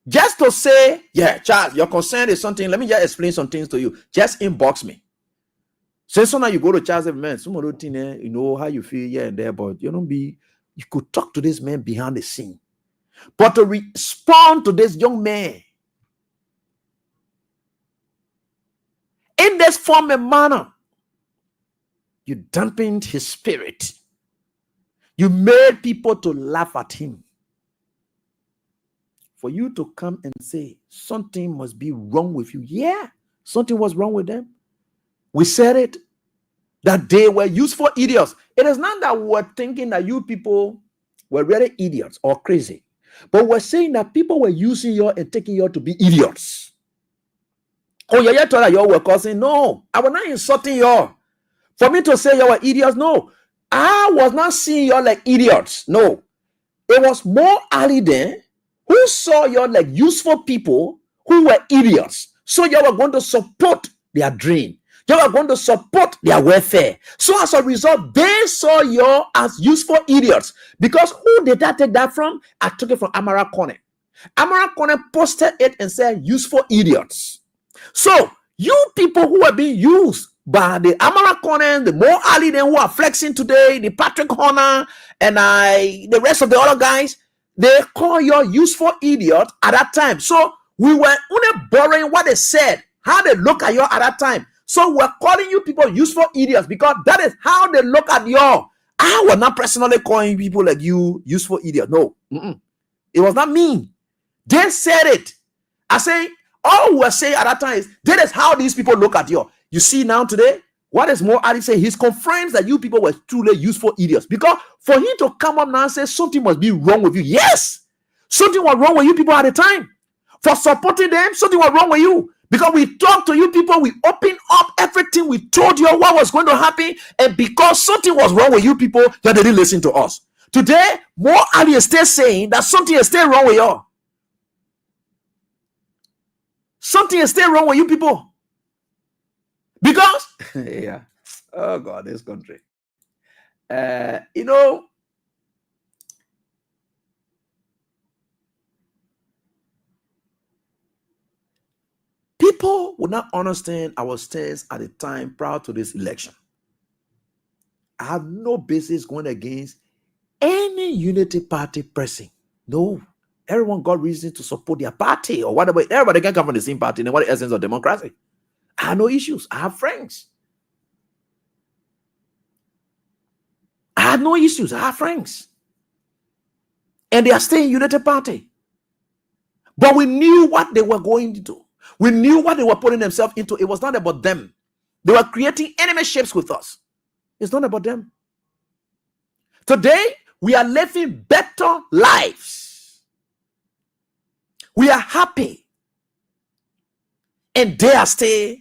Just to say, yeah, Charles, your concern is something. Let me just explain some things to you. Just inbox me. So sometimes you go to Charles, man, some other thing, you know how you feel here and there, but you could talk to this man behind the scene. But to respond to this young man in this form and manner, you dampened his spirit. You made people to laugh at him. For you to come and say, something must be wrong with you. Yeah, something was wrong with them. We said it, that they were useful idiots. It is not that we're thinking that you people were really idiots or crazy. But we're saying that people were using you and taking you to be idiots. Oh, yeah, you thought that you were causing. No, I was not insulting you. For me to say you were idiots, no. I was not seeing you like idiots. No. It was more Ali then who saw you like useful people who were idiots. So you were going to support their dream. You were going to support their welfare. So as a result, they saw you as useful idiots. Because who did I take that from? I took it from Amara Kone. Amara Kone posted it and said, useful idiots. So you people who are being used by the Amara Kone, the Mo Ali then who are flexing today, the Patrick Horner, and the rest of the other guys, they call you useful idiot at that time. So we were only borrowing what they said, how they look at you at that time. So we're calling you people useful idiots because that is how they look at you. I was not personally calling people like you useful idiot. No, it was not me. They said it. I say, all we're saying at that time is that is how these people look at you. You see now today, what is more Ali say? He confirms that you people were truly useful idiots. Because for him to come up now and say something must be wrong with you. Yes, something was wrong with you people at the time. For supporting them, something was wrong with you. Because we talked to you people, we opened up everything, we told you what was going to happen, and because something was wrong with you people, you didn't listen to us. Today, more Ali is still saying that something is still wrong with you. Something is still wrong with you people. Because, yeah, oh God, this country. People would not understand our stance at the time prior to this election. I have no basis going against any unity party person. No. Everyone got reason to support their party or whatever. Everybody can come from the same party. And what the essence of democracy? I have no issues. I have friends. I have no issues. I have friends. And they are staying unity party. But we knew what they were going to do. We knew what they were putting themselves into. It was not about them. They were creating enemy shapes with us. It's not about them. Today, we are living better lives. We are happy. And they are still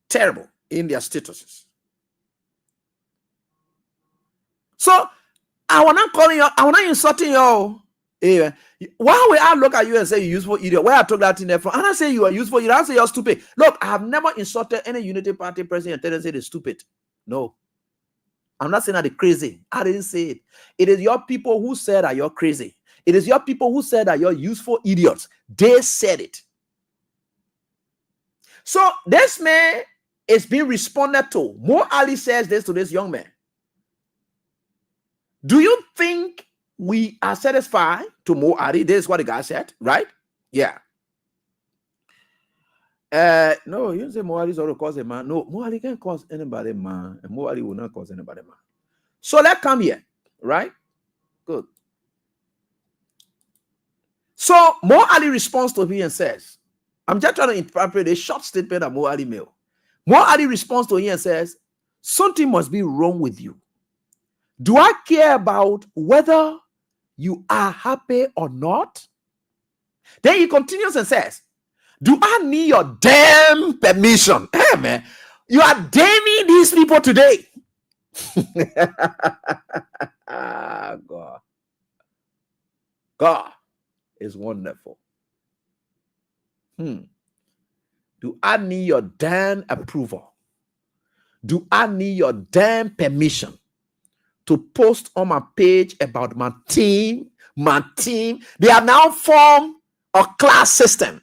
terrible in their statuses. So, I was not calling you, I was not insulting you. Yeah. Why will I look at you and say you useful idiot? Where I took that in there from? And I say you are useful idiot. I say you're stupid. Look, I have never insulted any unity party president and say they're stupid. No. I'm not saying that they're crazy. I didn't say it. It is your people who said that you're crazy. It is your people who said that you're useful idiots. They said it. So this man is being responded to. Mo Ali says this to this young man. Do you think we are satisfied to Mo Ali? This is what the guy said, right? Yeah. No, you didn't say Mo Ali is going to cause a man. No, Mo Ali can't cause anybody man, and Mo Ali will not cause anybody man. So let's come here, right? Good. So Mo Ali responds to him and says, I'm just trying to interpret a short statement that Mo Ali made. Mo Ali responds to him and says, something must be wrong with you. Do I care about whether you are happy or not? Then he continues and says, do I need your damn permission? Hey, man, you are damning these people today God. God is wonderful. Do I need your damn approval? Do I need your damn permission to post on my page about my team? My team. They have now formed a class system.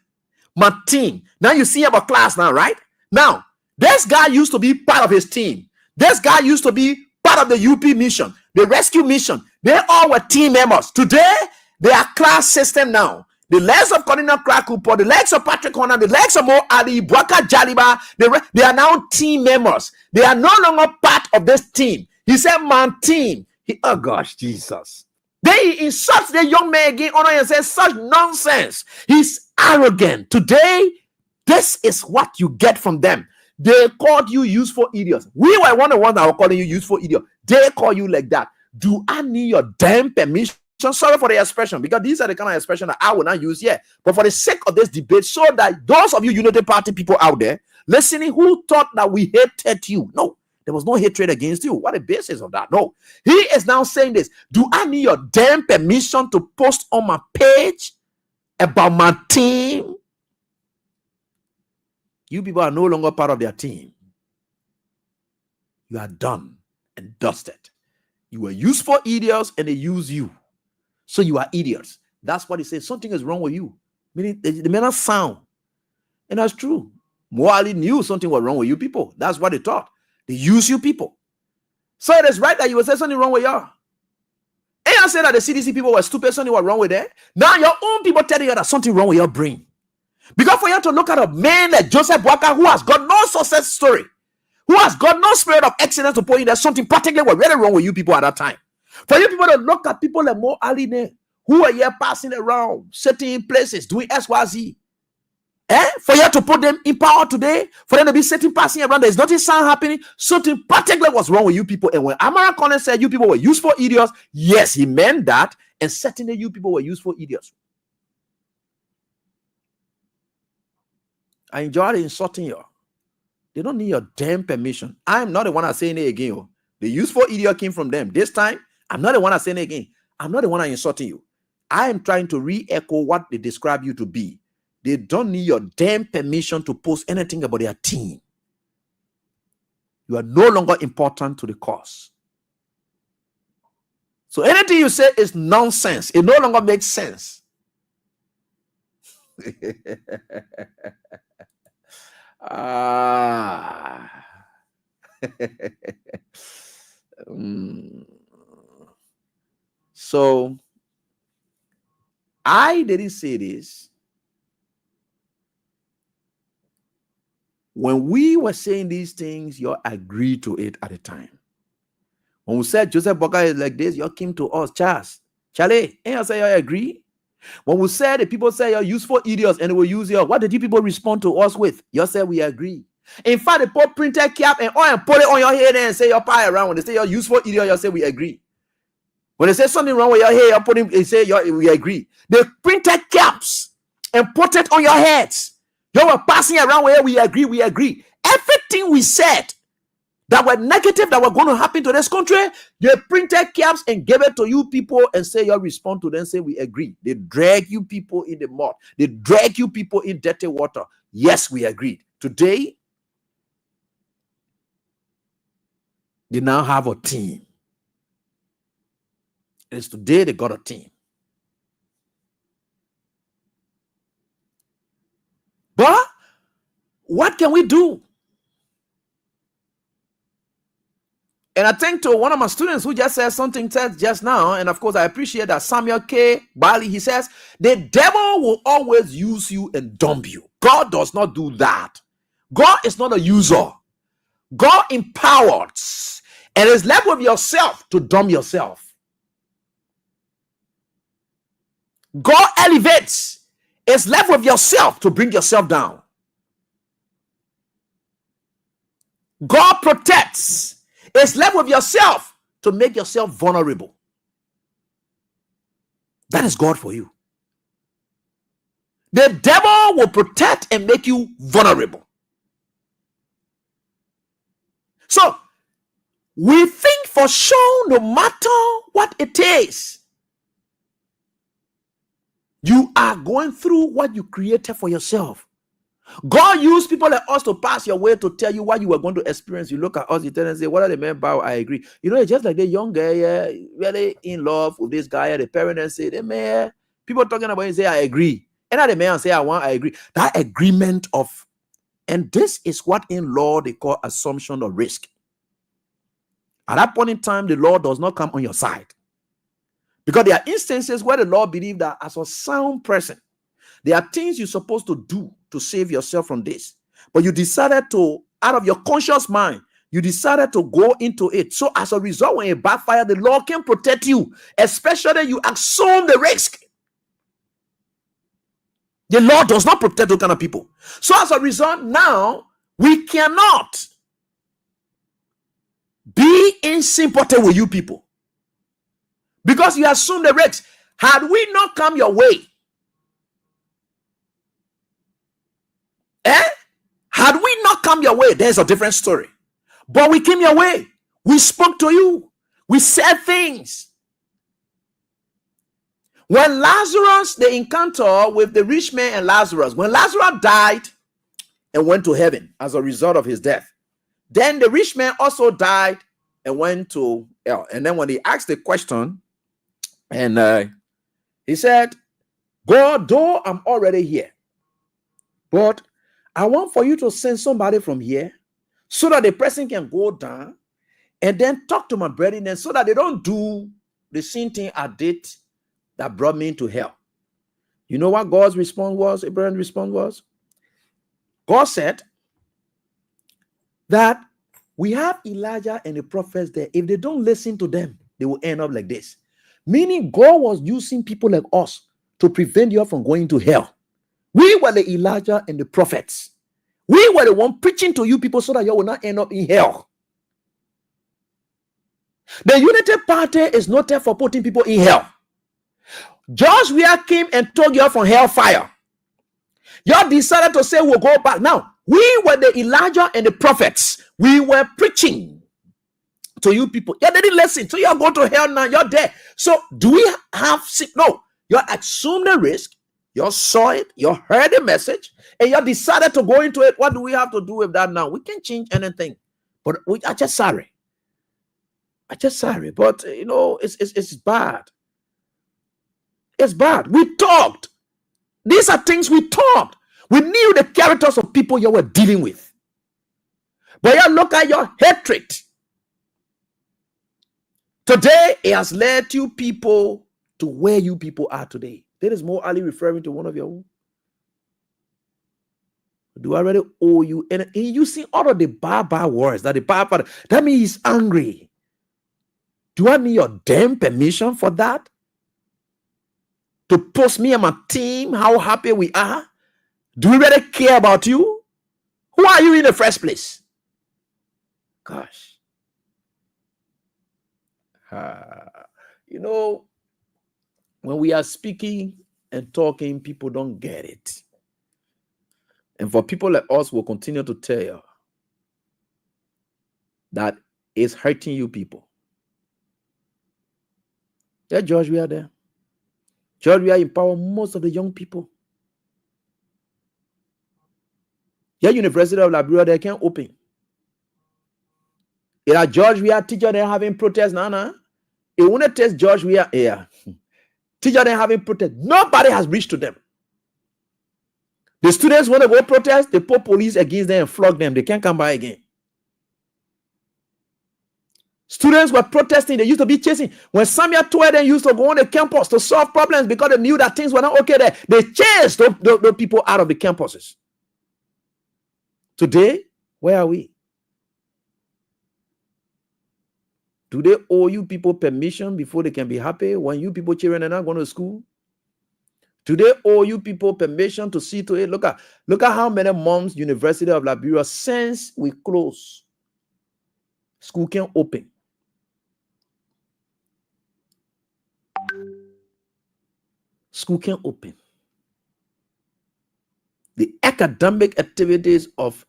My team. Now you see about class now, right? Now, this guy used to be part of his team. This guy used to be part of the UP mission, the rescue mission. They all were team members. Today, they are class system now. The legs of Colonel Krakupo, the legs of Patrick Honor, the legs of Mo Ali, Bwaka Jaliba, they are now team members. They are no longer part of this team. He said, "Man, team." Oh gosh, Jesus. Then he insults the young man again, honor, and says such nonsense. He's arrogant. Today, this is what you get from them. They called you useful idiots. We were one of the ones that were calling you useful idiot. They call you like that. Do I need your damn permission? Sorry for the expression, because these are the kind of expression that I will not use here. But for the sake of this debate, so that those of you Unity Party people out there listening who thought that we hated you, no, there was no hatred against you. What the basis of that? No. He is now saying this. Do I need your damn permission to post on my page about my team? You people are no longer part of their team. You are done and dusted. You were useful idiots and they use you. So you are idiots. That's what he says. Something is wrong with you. Meaning they may not sound. And that's true. Moali knew something was wrong with you people. That's what they thought. They use you people. So it is right that you will say something wrong with y'all. And I said that the CDC people were stupid, something was wrong with them. Now your own people telling you that something wrong with your brain. Because for you to look at a man like Joseph Boaka, who has got no success story, who has got no spirit of excellence to point you, there's something particularly was really wrong with you people at that time. For you people to look at people like Mo Ali, who are here passing around, sitting in places, doing XYZ. For you to put them in power today, for them to be sitting, passing around, there's nothing sound happening, something particular was wrong with you people. And when Amara Collins said you people were useful idiots, yes, he meant that, and certainly you people were useful idiots. I enjoyed insulting you. They don't need your damn permission. I'm not the one that's saying it again. Oh. The useful idiot came from them. This time, I'm not the one that's saying it again. I'm not the one that's insulting you. I am trying to re-echo what they describe you to be. They don't need your damn permission to post anything about their team. You are no longer important to the cause. So anything you say is nonsense. It no longer makes sense. So I didn't say this when we were saying these things. You agreed to it at the time. When we said Joseph Boaka is like this, you came to us, Charlie, and I say you agree. When we said the people say you're useful idiots and they will use you, what did you people respond to us with? You said we agree. In fact, they put printed cap and oil and put it on your head and say you're pie around. When they say you're useful idiot, you say we agree. When they say something wrong with your hair, you put him, they say we agree. They printed caps and put it on your heads. You were passing around where we agree, we agree. Everything we said that were negative, that were going to happen to this country, they printed caps and gave it to you people and say you respond to them, say we agree. They drag you people in the mud. They drag you people in dirty water. Yes, we agreed. Today, they now have a team. It's today they got a team. But what can we do? And I think to one of my students who just said something just now, and of course I appreciate that, Samuel K. Bali, he says, the devil will always use you and dump you. God does not do that. God is not a user. God empowers. And it's left with yourself to dump yourself. God elevates. It's left with yourself to bring yourself down. God protects. It's left with yourself to make yourself vulnerable. That is God for you. The devil will protect and make you vulnerable. So, We think for sure, no matter what it is, you are going through what you created for yourself. God used people like us to pass your way to tell you what you were going to experience. You look at us, you tell and say, what are the men about? I agree. You know, it's just like the young guy, really in love with this guy. The parents say, man, people talking about it say, I agree. And the man say, I agree. That agreement of, and this is what in law they call assumption of risk. At that point in time, the law does not come on your side. Because there are instances where the law believes that as a sound person, there are things you're supposed to do to save yourself from this. But you decided to, out of your conscious mind, you decided to go into it. So as a result, when it backfire, the law can protect you, especially you assume the risk. The law does not protect those kind of people. So as a result, now we cannot be in sympathy with you people because you assume the risk. Had we not come your way, had we not come your way, there's a different story. But we came your way. We spoke to you. We said things. When Lazarus, the encounter with the rich man and Lazarus, when Lazarus died and went to heaven as a result of his death, then the rich man also died and went to hell. And then when he asked the question, and he said, God, though I'm already here, but I want for you to send somebody from here so that the person can go down and then talk to my brethren so that they don't do the same thing I did that brought me into hell. You know what God's response was? Abraham's response was? God said that we have Elijah and the prophets there. If they don't listen to them, they will end up like this. Meaning God was using people like us to prevent you from going to hell. We were the Elijah and the prophets. We were the one preaching to you people so that you will not end up in hell. The Unity Party is not there for putting people in hell. Joshua came and told you from hellfire. You decided to say we'll go back. Now, we were the Elijah and the prophets. We were preaching to you people. You didn't listen. So you're going to hell now. You're there. So do we have... No. You assumed the risk. You saw it. You heard the message. And you decided to go into it. What do we have to do with that now? We can't change anything. But we are just sorry. But, you know, it's bad. It's bad. We talked. These are things we talked. We knew the characters of people you were dealing with. But you look at your hatred. Today, it has led you people to where you people are today. That is more Ali referring to one of your own. Do I already owe you? And you see all of the bad words that the bad, that means he's angry. Do I need your damn permission for that? To post me and my team how happy we are? Do we really care about you? Who are you in the first place? Gosh. You know, when we are speaking and talking, people don't get it. And for people like us, we'll continue to tell you that it's hurting you people. Yeah, George, we are there. George, we are empower most of the young people. Yeah, University of Liberia, they can't open. Yeah, George, we are teacher, they're having protests now. It won't test George, we are here. Teacher, they're having protests. Nobody has reached to them. The students want to go protest, they put police against them and flog them. They can't come by again. Students were protesting. They used to be chasing. When Samuel Tweden used to go on the campus to solve problems because they knew that things were not okay there, they chased the people out of the campuses. Today, where are we? Do they owe you people permission before they can be happy when you people children are not going to school? Do they owe you people permission to see to it? Look at how many months University of Liberia since we close. School can't open. School can't open. The academic activities of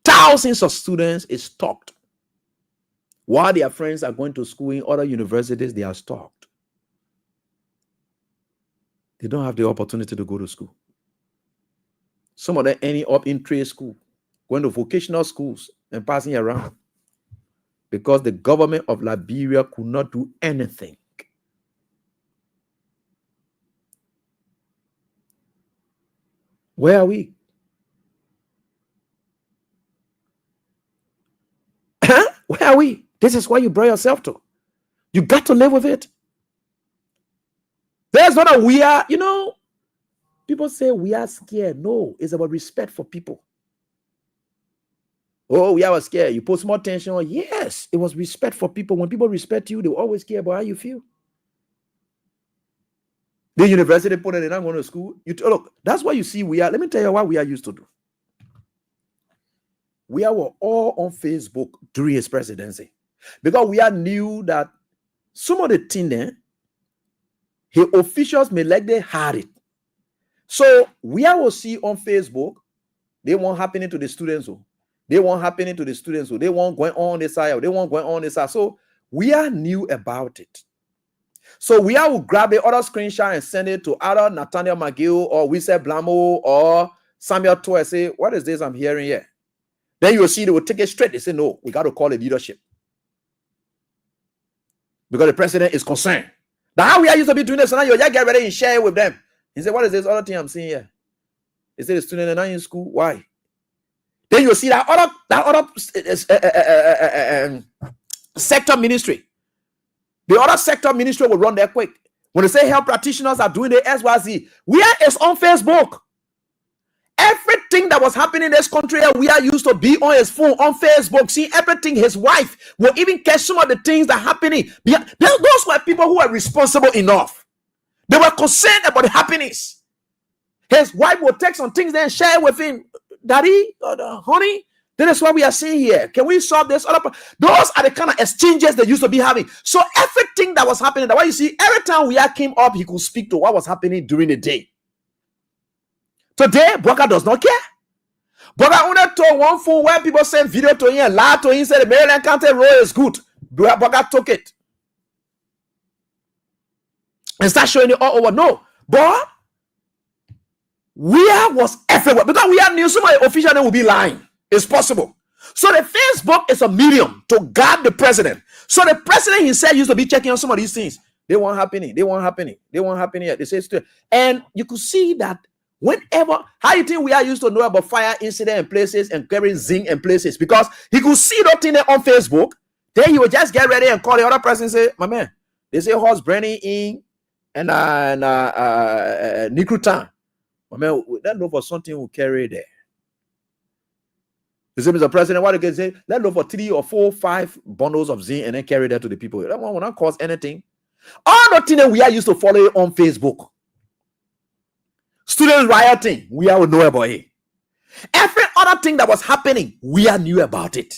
thousands of students is stopped. While their friends are going to school in other universities, they are stopped. They don't have the opportunity to go to school. Some of them ending up in trade school, going to vocational schools and passing around because the government of Liberia could not do anything. Where are we? Where are we? This is where you brought yourself to. You got to live with it. There's not a we are, people say we are scared. No, it's about respect for people. Oh, we are scared. You put more tension on. Yes, it was respect for people. When people respect you, they will always care about how you feel. The university put it in, I'm going to school. Look, that's why you see we are. Let me tell you what we are used to do. We were all on Facebook during his presidency because we knew that some of the things there, his officials may like they had it. So we will see on Facebook, they won't happening to the students. They won't happening to the students. They won't going on this side. They won't going on this side. So we knew about it. So we will grab the other screenshot and send it to either Nathaniel McGill or Wisse Blamo or Samuel Toy and say, what is this I'm hearing here? Then you will see they will take it straight. They say, no, we got to call it leadership. Because the president is concerned. Now, how we are used to be doing this, so now you just get ready and share it with them. He said, what is this other thing I'm seeing here? He said, the student are not in school. Why? Then you see that other sector ministry. The other sector ministry will run there quick. When they say health practitioners are doing the SYZ, we are on Facebook. Everything that was happening in this country, we are used to be on his phone, on Facebook, seeing everything. His wife will even catch some of the things that are happening. Those were people who were responsible enough. They were concerned about the happiness. His wife will take some things there and share with him. Daddy, honey, that is what we are seeing here. Can we solve this? Those are the kind of exchanges they used to be having. So everything that was happening, that's why you see, every time we came up, he could speak to what was happening during the day. Today, Boga does not care. Boga only told one phone when people send video to him and lie to him, said the Maryland County road is good. Boga took it. And start showing it all over. No, but where was everywhere? Because we knew some of the officials will be lying. It's possible. So the Facebook is a medium to guard the president. So the president himself used to be checking on some of these things. They weren't happening. They weren't happening. They weren't happening yet. They say still. And you could see that whenever, how you think we are used to know about fire incident in places and carrying zinc in places? Because he could see that thing there on Facebook. Then he would just get ready and call the other person and say, my man, they say horse burning in and Nikrutan. My man, let's look for something we carry there. The same as the president, what they can say, let's look for 3 or 4, 5 bundles of zinc and then carry that to the people. That one will not cause anything. All the things that we are used to follow on Facebook. Students rioting, we all know about it. Every other thing that was happening, we all knew about it.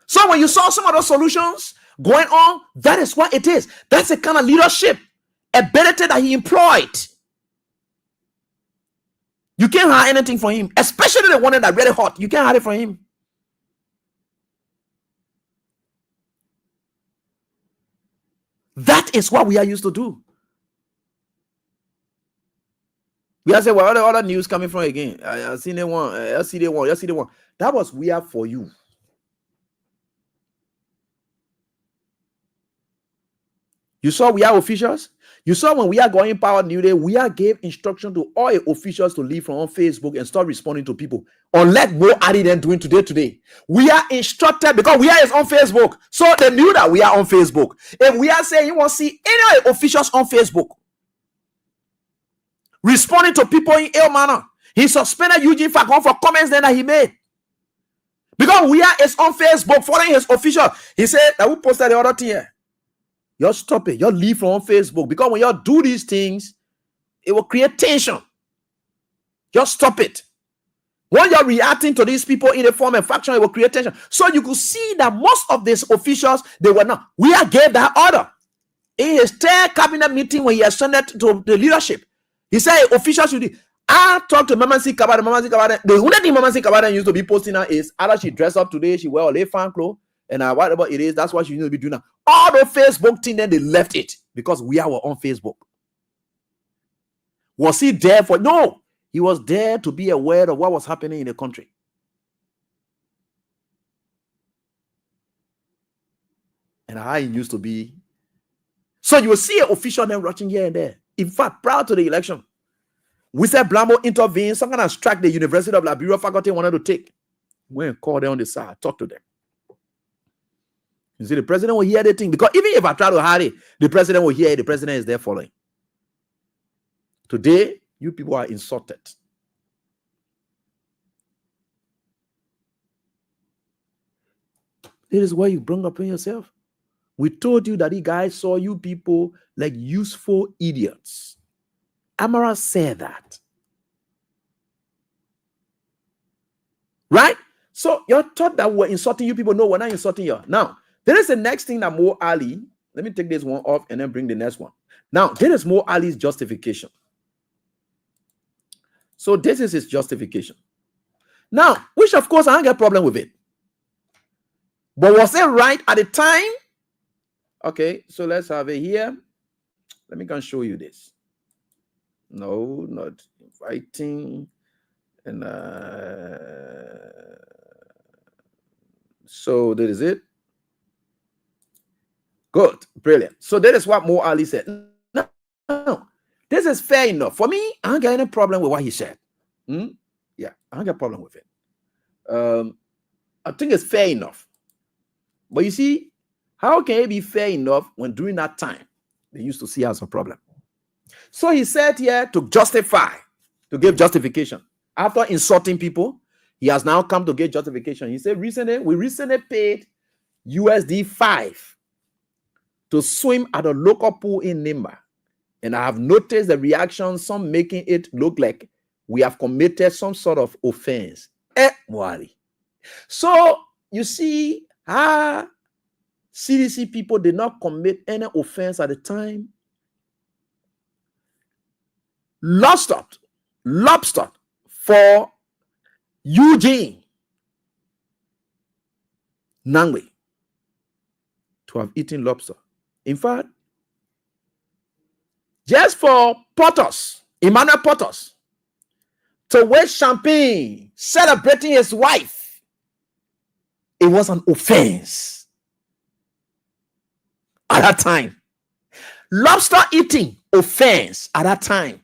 So when you saw some of those solutions going on, that is what it is. That's the kind of leadership ability that he employed. You can't hide anything from him, especially the one that are really hot. You can't hide it from him. That is what we are used to do. We are saying, well, all the other news coming from again. I seen the one. I see the one. I see the one. That was weird for you. You saw we are officials. You saw when we are going Power New Day, we are gave instruction to all officials to leave from on Facebook and start responding to people. Unless more are than doing today. We are instructed because we are on Facebook. So they knew that we are on Facebook. If we are saying you want to see any officials on Facebook responding to people in ill manner, he suspended Eugene Fakon for comments then that he made. Because we are on Facebook following his official. He said that we posted the other thing here. You stop it. You leave from Facebook because when you do these things, it will create tension. Just stop it. When you're reacting to these people in a form and faction, it will create tension. So you could see that most of these officials, they were not. We are gave that order in his third cabinet meeting when he ascended to the leadership. He said officials should. I talked to Mama C Kabada. The only thing Mama C Kabada used to be posting now is either she dress up today, she wear all a fan clothes, and whatever it is, that's what she needs to be doing now. All the Facebook thing, then they left it because we are on Facebook. Was he there for? No, he was there to be aware of what was happening in the country. And how he used to be. So you will see an official then rushing here and there. In fact, prior to the election, we said Blambo intervened. Some kind of strike the University of Liberia faculty wanted to take. Went and called them on the side, talk to them. You see, the president will hear the thing. Because even if I try to hide it, the president will hear it. The president is there following. Today, you people are insulted. This is what you bring up in yourself. We told you that the guy saw you people like useful idiots. Amara said that. Right? So you thought that we're insulting you people. No, we're not insulting you. Now, there is the next thing that Mo Ali, let me take this one off and then bring the next one. Now, there is Mo Ali's justification. So this is his justification. Now, which of course I don't get a problem with it. But was it right at the time? Okay, so let's have it here. Let me go and show you this. No, not inviting. And so that is it. Good, brilliant. So that is what Mo Ali said. No, this is fair enough. For me, I don't get any problem with what he said. Yeah, I don't get a problem with it. I think it's fair enough. But you see, how can it be fair enough when during that time they used to see us a problem? So he said here to justify, to give justification. After insulting people, he has now come to get justification. He said, we recently paid USD 5 to swim at a local pool in Nimba. And I have noticed the reaction, some making it look like we have committed some sort of offense. Mwari. So you see how CDC people did not commit any offense at the time. Lobster for Eugene Nangwe to have eaten lobster. In fact, just for Potters, Emmanuel Potters, to waste champagne celebrating his wife, it was an offense at that time. Lobster eating, offense at that time.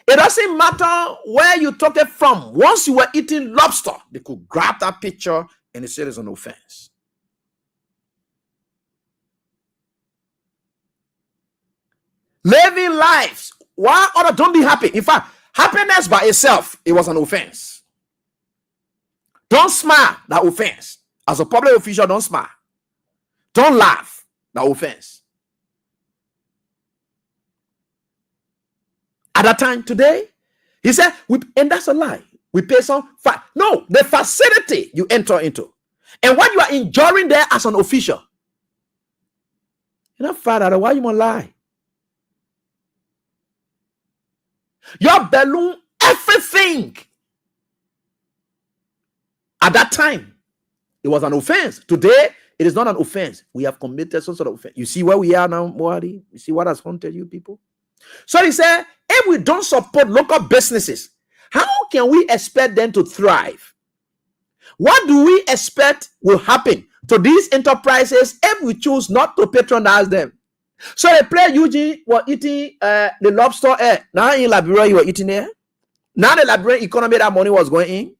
It doesn't matter where you took it from. Once you were eating lobster, they could grab that picture and they said it's an offense. Living lives while others don't be happy. In fact, happiness by itself, it was an offense. Don't smile, that offense. As a public official, don't smile. Don't laugh, that offense. At that time, today, he said, and that's a lie. We pay some. No, the facility you enter into. And what you are enjoying there as an official. You're not father, why you want to lie? Your balloon, everything. At that time, it was an offense. Today, it is not an offense. We have committed some sort of offense. You see where we are now, Moadi? You see what has haunted you people? So he said, if we don't support local businesses, how can we expect them to thrive? What do we expect will happen to these enterprises if we choose not to patronize them? So the player Eugene were eating the lobster. Now in Liberia, you were eating there. Now the Liberian economy, that money was going in.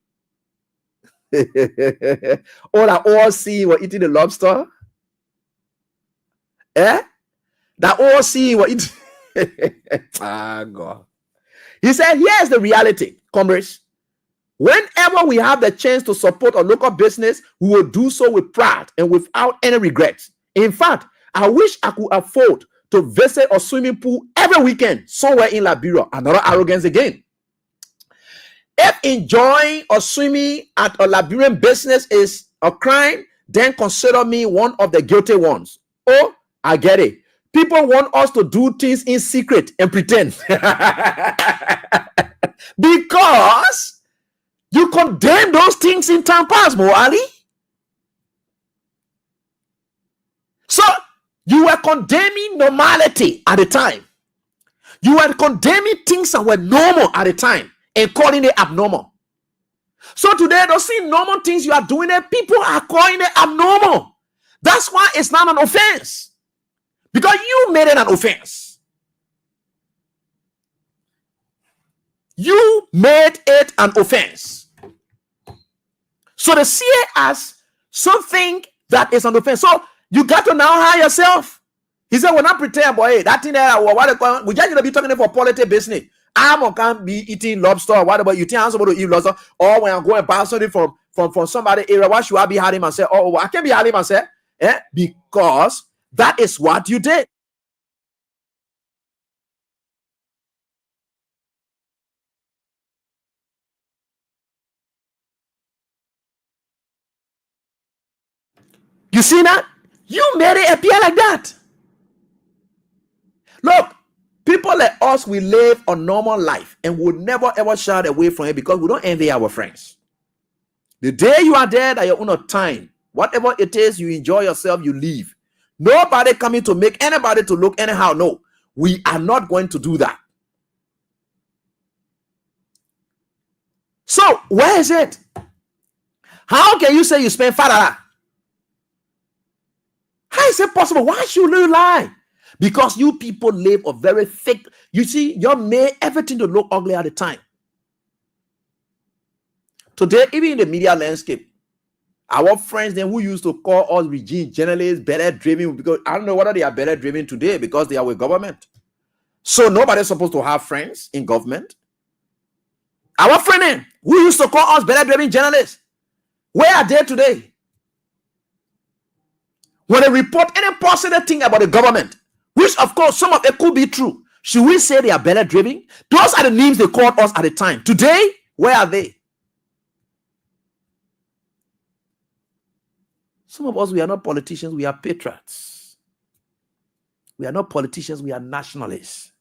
All sea were eating the lobster. That all sea were eating. God. He said, here's the reality, comrades. Whenever we have the chance to support a local business, we will do so with pride and without any regrets. In fact, I wish I could afford to visit a swimming pool every weekend somewhere in Liberia. Another arrogance again. If enjoying or swimming at a Liberian business is a crime, then consider me one of the guilty ones. Oh, I get it. people want us to do things in secret and pretend. Because you condemn those things in time past, Mo Ali. So you were condemning normality at the time. You were condemning things that were normal at the time and calling it abnormal. So today, those same normal things you are doing, people are calling it abnormal. That's why it's not an offense. Because you made it an offense. You made it an offense. So they see it as something that is an offense. So you got to now hire yourself. He said, when I pretend, boy, hey, that thing there, we just going to be talking for politics business. I'm can't be eating lobster or whatever. You think I'm supposed to eat lobster? Or when I go and buy something from somebody area, why should I be hiding myself? Oh, I can't be hiding myself. Because that is what you did. You see that? You made it appear like that. Look, people like us, we live a normal life and we'll never ever shy away from it because we don't envy our friends. The day you are dead at your own time, whatever it is, you enjoy yourself, you leave. Nobody coming to make anybody to look anyhow. No, we are not going to do that. So, where is it? How can you say you spend $5? How is it possible? Why should you lie? Because you people live a very fake. You see, you made everything to look ugly at the time. Today, even in the media landscape, our friends then who used to call us regime journalists, better driven, because I don't know whether they are better driven today because they are with government. So nobody's supposed to have friends in government. Our friend who used to call us better driven journalists, where are they today? When they report any positive thing about the government, which of course some of it could be true, should we say they are better driven? Those are the names they called us at the time. Today, where are they? Some of us, we are not politicians, we are patriots. We are not politicians, we are nationalists.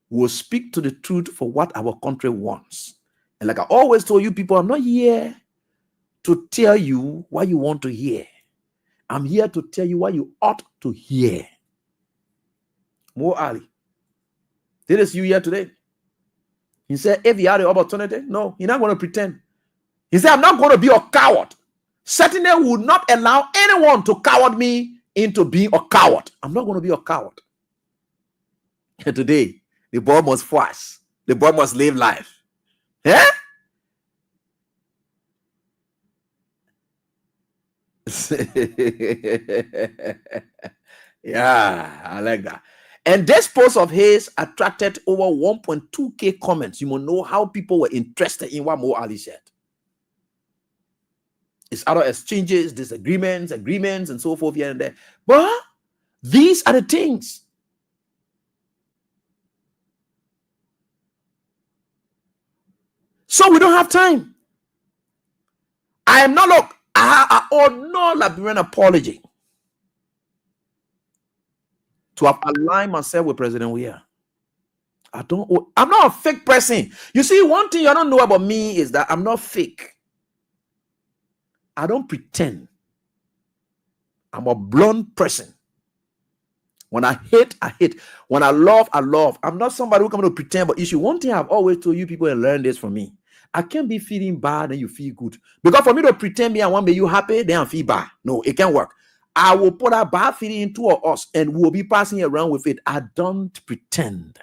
We will speak to the truth for what our country wants. And like I always told you, people, I'm not here to tell you what you want to hear. I'm here to tell you what you ought to hear. Mo Ali, this is you here today. He said, if you had the opportunity, no, you're not going to pretend. He said, I'm not going to be a coward. Certainly would not allow anyone to coward me into being a coward. I'm not going to be a coward. And today, the boy must fast. The boy must live life. Yeah? Yeah, I like that. And this post of his attracted over 1.2K comments. You will know how people were interested in what Mo Ali said. It's other exchanges, disagreements, agreements, and so forth here and there. But these are the things. So we don't have time. I am not, look, I owe no Liberian apology to have aligned myself with President Weah. I'm not a fake person. You see, one thing you don't know about me is that I'm not fake. I don't pretend. I'm a blunt person. When I hate, I hate. When I love, I love. I'm not somebody who comes to pretend about issue. One thing I've always told you people and learn this from me. I can't be feeling bad and you feel good. Because for me to pretend me, I want to make you happy, then I feel bad. No, it can't work. I will put a bad feeling into us and we'll be passing around with it. I don't pretend.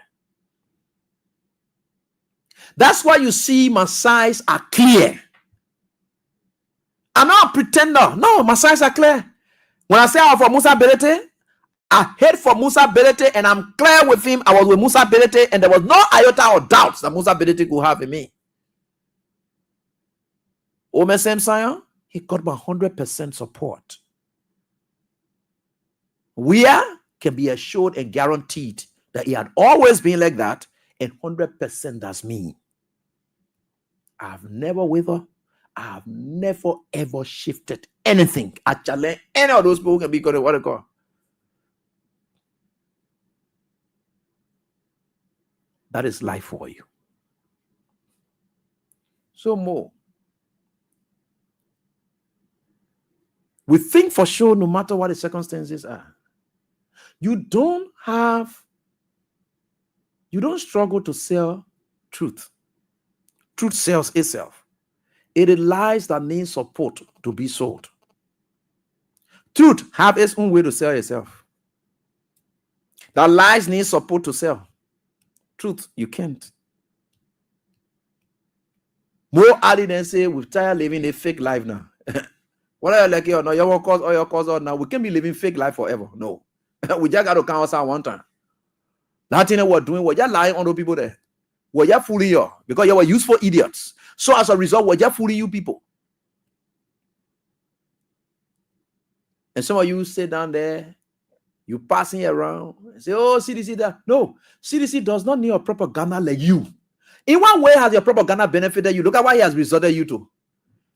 That's why you see my sides are clear. I'm not a pretender. No, my sides are clear. When I say I'm for Musa Belete, I hate for Musa Belete and I'm clear with him. I was with Musa Belete and there was no iota or doubts that Musa Belete could have in me. Omer Sion, he got my 100% support. Weah can be assured and guaranteed that he had always been like that, and 100% that's me. I've never wavered. I've never ever shifted anything. I challenge any of those people who can be called what they call. that is life for you. So more. We think for sure, no matter what the circumstances are, you don't struggle to sell truth. Truth sells itself. It is lies that need support to be sold. Truth have its own way to sell itself. That lies need support to sell. Truth, you can't. More added than say, we're tired living a fake life now. Whether you like it or not, your cause or your cause or now, we can't be living fake life forever. No. We just got to count us out one time. That thing we're doing, we're just lying on those people there. We're just fooling you because you were useful idiots. So as a result, we're just fooling you people. And some of you sit down there, you passing around and say, oh, CDC that. No, CDC does not need a propaganda like you. In what way has your propaganda benefited you? Look at what he has resorted you to.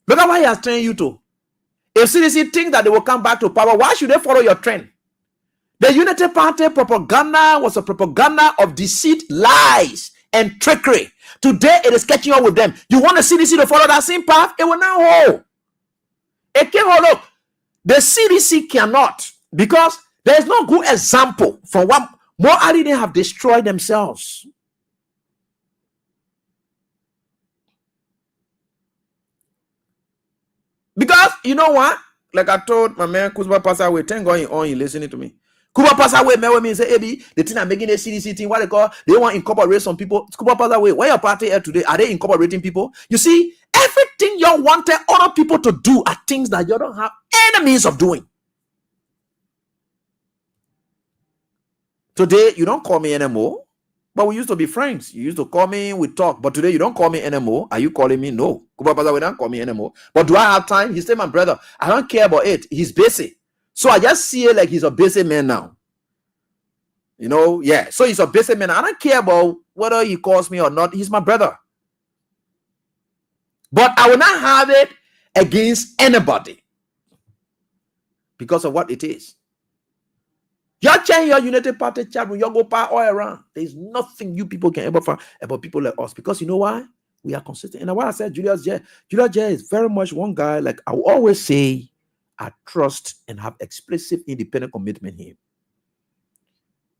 Look at what he has trained you to. If CDC think that they will come back to power, why should they follow your trend? The Unity Party propaganda was a propaganda of deceit, lies, and trickery. Today, it is catching up with them. You want the CDC to follow that same path? It will now hold. It can't hold up. The CDC cannot, because there is no good example from what more they have destroyed themselves. Because you know what? Like I told my man Kuzma pass away, thank God he listening to me. Kuba pass away, man, with me and say, Ebi, the thing I'm making the CDC thing, what they call, they want to incorporate some people. Kuba pass away. Where your party at today? Are they incorporating people? You see, everything you wanted other people to do are things that you don't have any means of doing. Today, you don't call me anymore, but we used to be friends. You used to call me, we talk, but today you don't call me anymore. Are you calling me? No. Kuba pass away, don't call me anymore. But do I have time? He's still my brother. I don't care about it. He's busy. So I just see it like he's a busy man now. You know, yeah. So he's a busy man. I don't care about whether he calls me or not. He's my brother. But I will not have it against anybody because of what it is. You change your Unity Party chat with your go power all around. There's nothing you people can ever find about people like us, because you know why? We are consistent. And what I said, Julius J is very much one guy, like I will always say, I trust and have explicit independent commitment in him.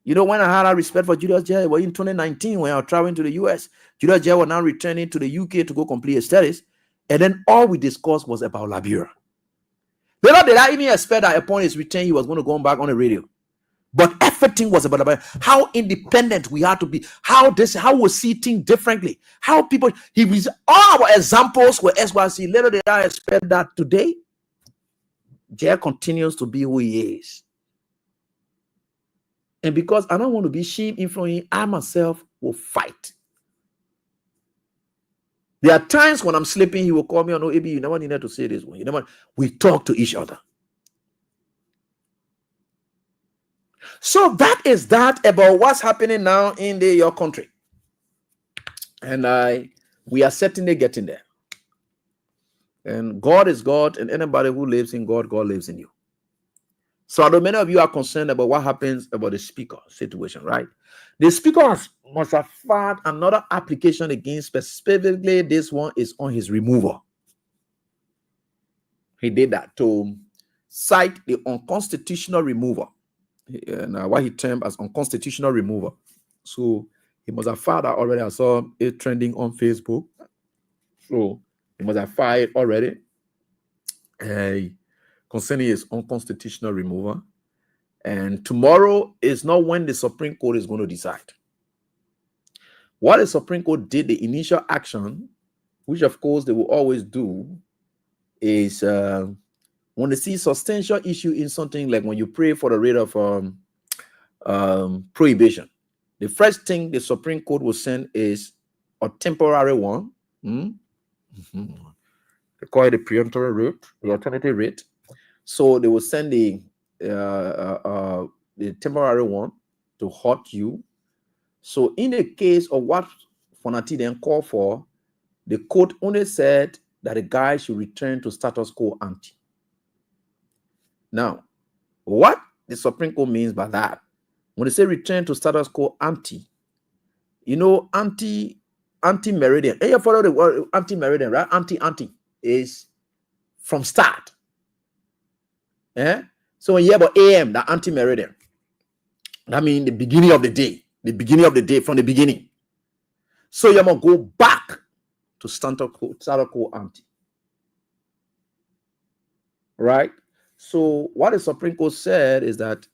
You know, when I had a respect for Julius J, well, in 2019, when I was traveling to the US, Julius J was now returning to the UK to go complete his studies. And then all we discussed was about Liberia. Little did I even expect that upon his return, he was going to go back on the radio. But everything was about how independent we had to be, how we see things differently, how people, all our examples were SYC. Little did I expect that today, Jay continues to be who he is. And because I don't want to be shame in front of him, I myself will fight. There are times when I'm sleeping, he will call me, oh no, Abi, you never needed to say this one. We talk to each other. So that is that about what's happening now in your country. And we are certainly getting there. And God is God, and anybody who lives in God, God lives in you. So I know many of you are concerned about what happens about the speaker situation, right? The speaker must have filed another application against, specifically this one is on his removal. He did that to cite the unconstitutional removal, and what he termed as unconstitutional removal. So he must have filed that already. I saw it trending on Facebook. So he must have filed already concerning his unconstitutional removal. And tomorrow is not when the Supreme Court is going to decide. What the Supreme Court did, the initial action, which of course they will always do, is when they see substantial issue in something, like when you pray for the rate of prohibition, the first thing the Supreme Court will send is a temporary one. They call it the preemptory rate, the alternative rate. So they will send the temporary one to hurt you. So in the case of what Fonati then called for, the court only said that the guy should return to status quo ante. Now, what the Supreme Court means by that, when they say return to status quo ante, You know, anti-meridian. And you follow the word anti-meridian, right? Anti is from start. So when you have AM, the anti-meridian, that means the beginning of the day. The beginning of the day, from the beginning. So you must go back to standard code anti. Right? So what the Supreme Court said is that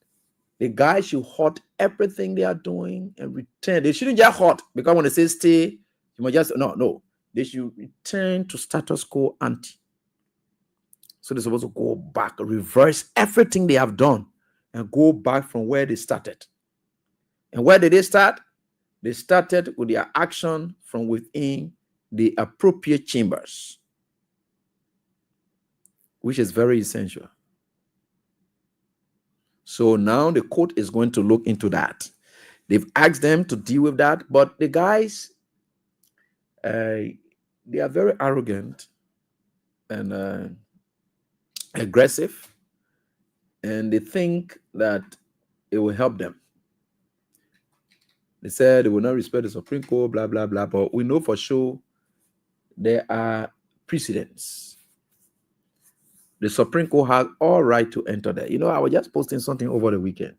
the guys should halt everything they are doing and return. They shouldn't just halt, because when they say stay, you must just no. They should return to status quo ante. So they're supposed to go back, reverse everything they have done, and go back from where they started. And where did they start? They started with their action from within the appropriate chambers, which is very essential. So now the court is going to look into that. They've asked them to deal with that, but the guys, they are very arrogant and aggressive, and they think that it will help them. They said they will not respect the Supreme Court, blah, blah, blah, but we know for sure there are precedents. The Supreme Court has all right to enter there. You know, I was just posting something over the weekend.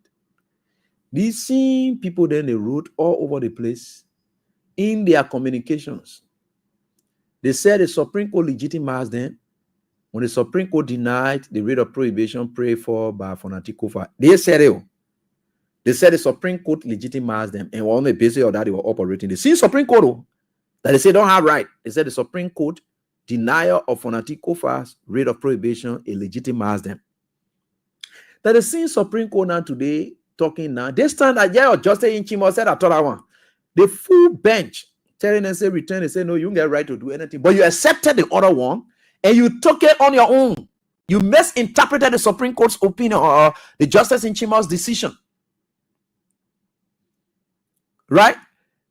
These same people then, they wrote all over the place in their communications. They said the Supreme Court legitimized them when the Supreme Court denied the writ of prohibition prayed for by Fonatikofa. They said it. They said the Supreme Court legitimized them, and on the basis of that, they were operating. The same Supreme Court that they say don't have right. They said the Supreme Court denial of Fonatikofa's writ of prohibition, it legitimized them. That the same Supreme Court now today talking now. They stand at yeah, Justice Inchimo said I thought I want the full bench telling them say return. They say no, you don't get right to do anything, but you accepted the other one and you took it on your own. You misinterpreted the Supreme Court's opinion or the Justice Inchimo's decision. Right?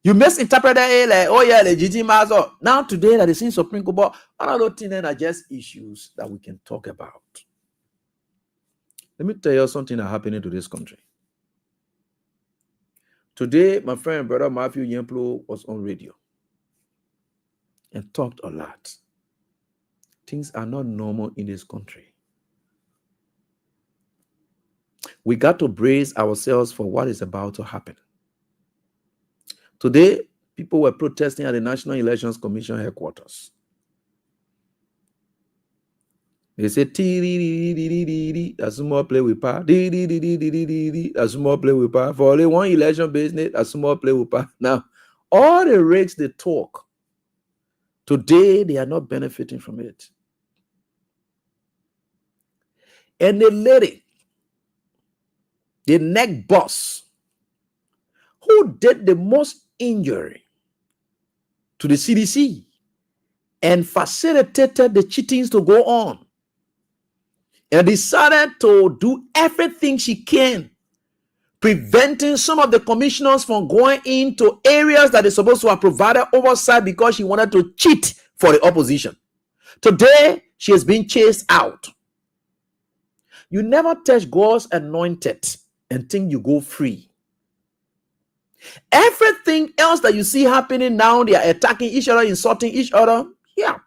You misinterpreted it like, oh yeah, legitimate. Now today that is in Supreme Court, but another thing are just issues that we can talk about. Let me tell you something that happening to this country. Today, my friend and brother Matthew Yemplo was on radio and talked a lot. Things are not normal in this country. We got to brace ourselves for what is about to happen. Today, people were protesting at the National Elections Commission headquarters. They say, that's small play with power. That's small play with power. For only one election business, that's small play with power. Now, all the rigs they talk, today they are not benefiting from it. And the lady, the neck boss, who did the most injury to the CDC and facilitated the cheatings to go on and decided to do everything she can, preventing some of the commissioners from going into areas that they're supposed to have provided oversight because she wanted to cheat for the opposition. Today, she has been chased out. You never touch God's anointed and think you go free. Everything else that you see happening now, they are attacking each other, insulting each other. Yeah.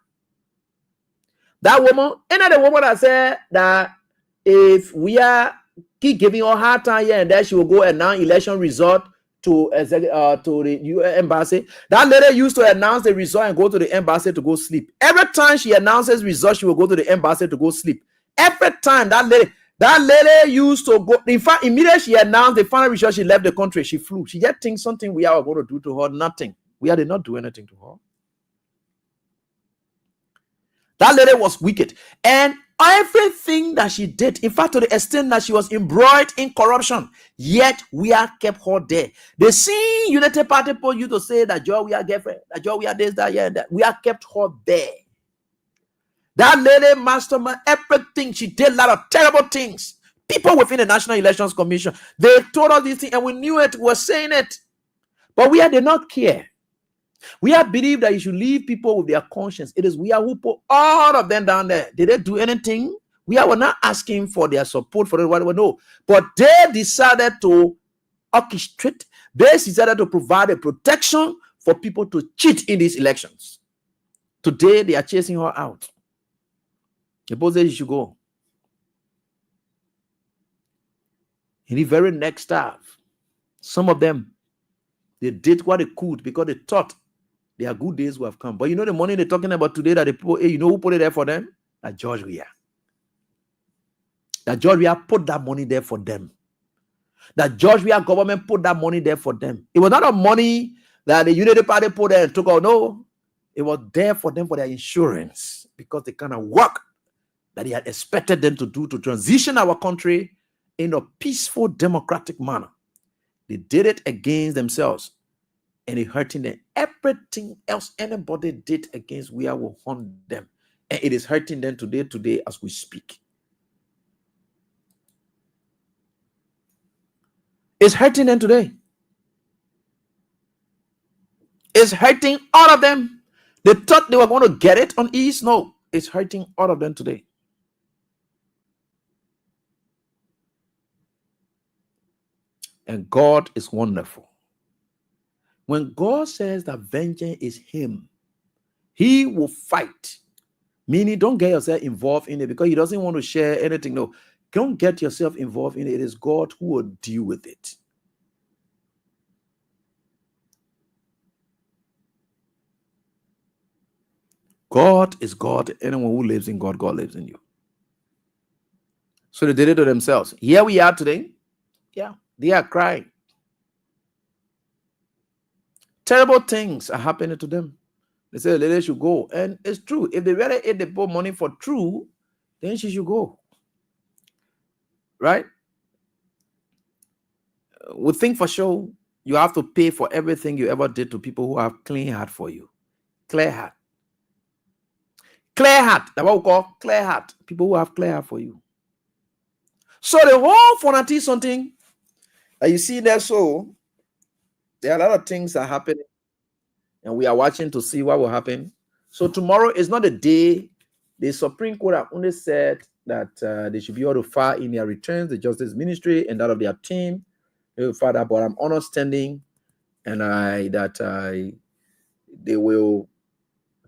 That woman, another woman that said that if we are keep giving her hard time here and there, she will go and announce election result to the US embassy. That lady used to announce the result and go to the embassy to go sleep. Every time she announces result, she will go to the embassy to go sleep. Every time that lady used to go. In fact, immediately she announced the final result, she left the country. She flew. She just thinks something we are going to do to her. Nothing. We did not do anything to her. That lady was wicked. And everything that she did, in fact, to the extent that she was embroiled in corruption, yet we are kept her there. The same United Party people used to say that Joe, we are girlfriend, that Joe, we are this, that, yeah, that. We are kept her there. That lady mastermind everything. She did a lot of terrible things. People within the National Elections Commission, they told us these things and we knew it, we were saying it. But we did not care. We have believed that you should leave people with their conscience. It is we are who put all of them down there. Did they do anything? We were not asking for their support for it, whatever. No. But they decided to orchestrate, They decided to provide a protection for people to cheat in these elections. Today, they are chasing her out. The boss says you should go. In the very next half, some of them, they did what they could because they thought their good days would have come. But you know the money they're talking about today that they put, you know who put it there for them? That George Weah. That George Weah put that money there for them. That George Weah government put that money there for them. It was not a money that the Unity Party put there and took out. No, it was there for them for their insurance because the kind of work that they had expected them to do to transition our country in a peaceful, democratic manner. They did it against themselves and it hurting them. Everything else anybody did against Weah will haunt them. And it is hurting them today as we speak. It's hurting them today. It's hurting all of them. They thought they were going to get it on ease. No, it's hurting all of them today. And God is wonderful. When God says that vengeance is him, he will fight. Meaning, don't get yourself involved in it because he doesn't want to share anything. No, don't get yourself involved in it. It is God who will deal with it. God is God. Anyone who lives in God, God lives in you. So they did it to themselves. Here we are today. Yeah, they are crying. Terrible things are happening to them. They say the lady should go. And it's true. If they really ate the poor money for true, then she should go. Right? We think for sure you have to pay for everything you ever did to people who have clean heart for you. Clear heart. Clear heart. That's what we call clear heart. People who have clear heart for you. So the whole Fonati something that you see there, so there are a lot of things that happen, and we are watching to see what will happen. So tomorrow is not the day. The Supreme Court have only said that they should be able to file in their returns, the Justice Ministry and that of their team. They will file that, but I'm understanding and they will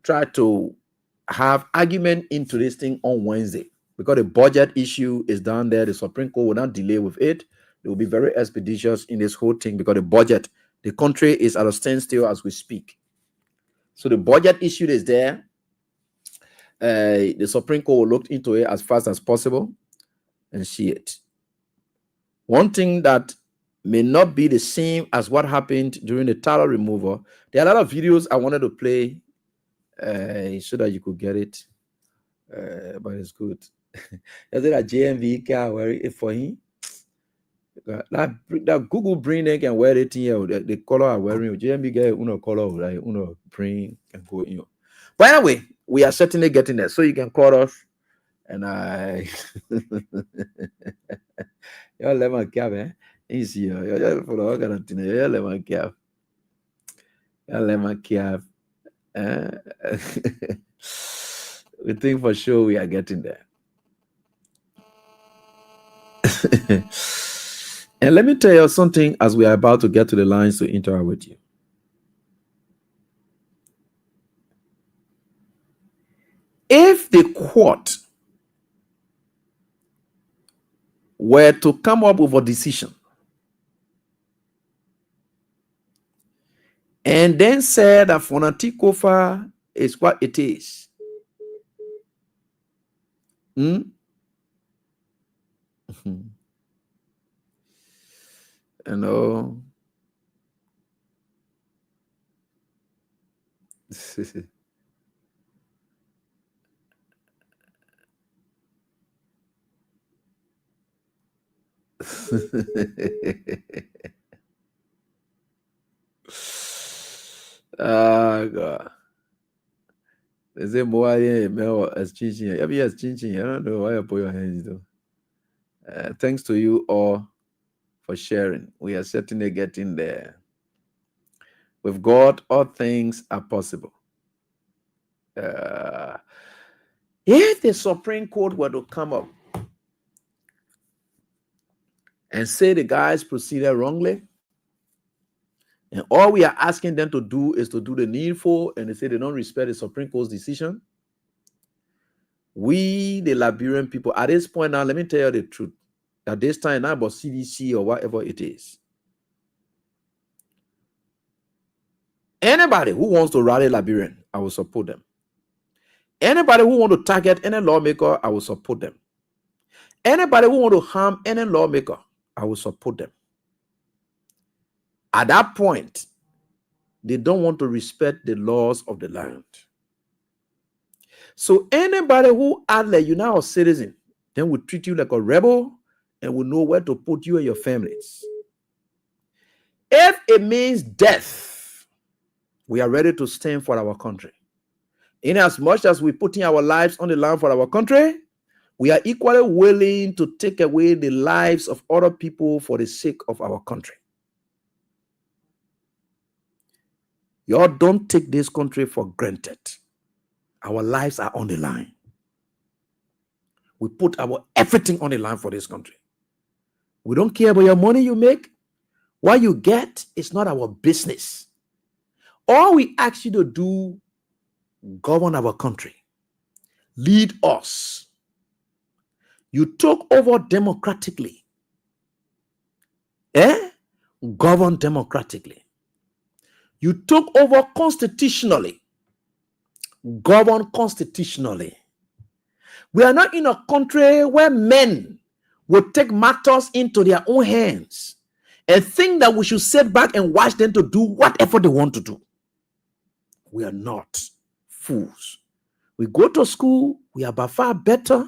try to have argument into this thing on Wednesday because the budget issue is down there. The Supreme Court will not delay with it. They will be very expeditious in this whole thing because the budget, the country is at a standstill as we speak. So the budget issue is there. The Supreme Court will look into it as fast as possible and see it. One thing that may not be the same as what happened during the title removal. There are a lot of videos I wanted to play so that you could get it, but it's good. Is it a JMV car wear it for him? That Google bring they can wear it here. The color I'm wearing JMV get uno color like uno bring and go in. But anyway, we are certainly getting there. So you can call us and I y'all let my cab, eh? Easy, y'all for all kind of thing. Y'all let my cab. Y'all let my cab. We think for sure we are getting there. And let me tell you something as we are about to get to the lines to interact with you. If the court were to come up with a decision and then said that Fonati Kofa is what it is, you know, oh God. They say more as changing. Yes, changing. I don't know why you put your hands though. Thanks to you all for sharing. We are certainly getting there. With God, all things are possible. If the Supreme Court were to come up and say the guys proceeded wrongly, And all we are asking them to do is to do the needful, and they say they don't respect the Supreme Court's decision. We, the Liberian people, at this point now, let me tell you the truth. At this time now, about CDC or whatever it is, anybody who wants to rally Liberian, I will support them. Anybody who wants to target any lawmaker, I will support them. Anybody who wants to harm any lawmaker, I will support them. At that point, they don't want to respect the laws of the land. So anybody who act like you're now a citizen, then will treat you like a rebel and will know where to put you and your families. If it means death, we are ready to stand for our country. In as much as we're putting our lives on the line for our country, we are equally willing to take away the lives of other people for the sake of our country. Y'all don't take this country for granted. Our lives are on the line. We put our everything on the line for this country. We don't care about your money you make. What you get is not our business. All we ask you to do, govern our country. Lead us. You took over democratically. Govern democratically. You took over constitutionally. Govern constitutionally. We are not in a country where men will take matters into their own hands and think that we should sit back and watch them to do whatever they want to do. We are not fools. We go to school. We are by far better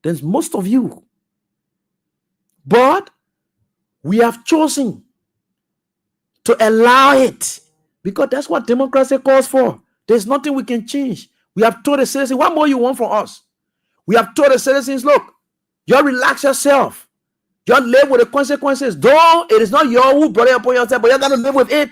than most of you. But we have chosen to allow it because that's what democracy calls for. There's nothing we can change. We have told the citizens, what more you want from us? We have told the citizens, look, you relax yourself. You live with the consequences. Though it is not your who brought it upon yourself, but you got to live with it.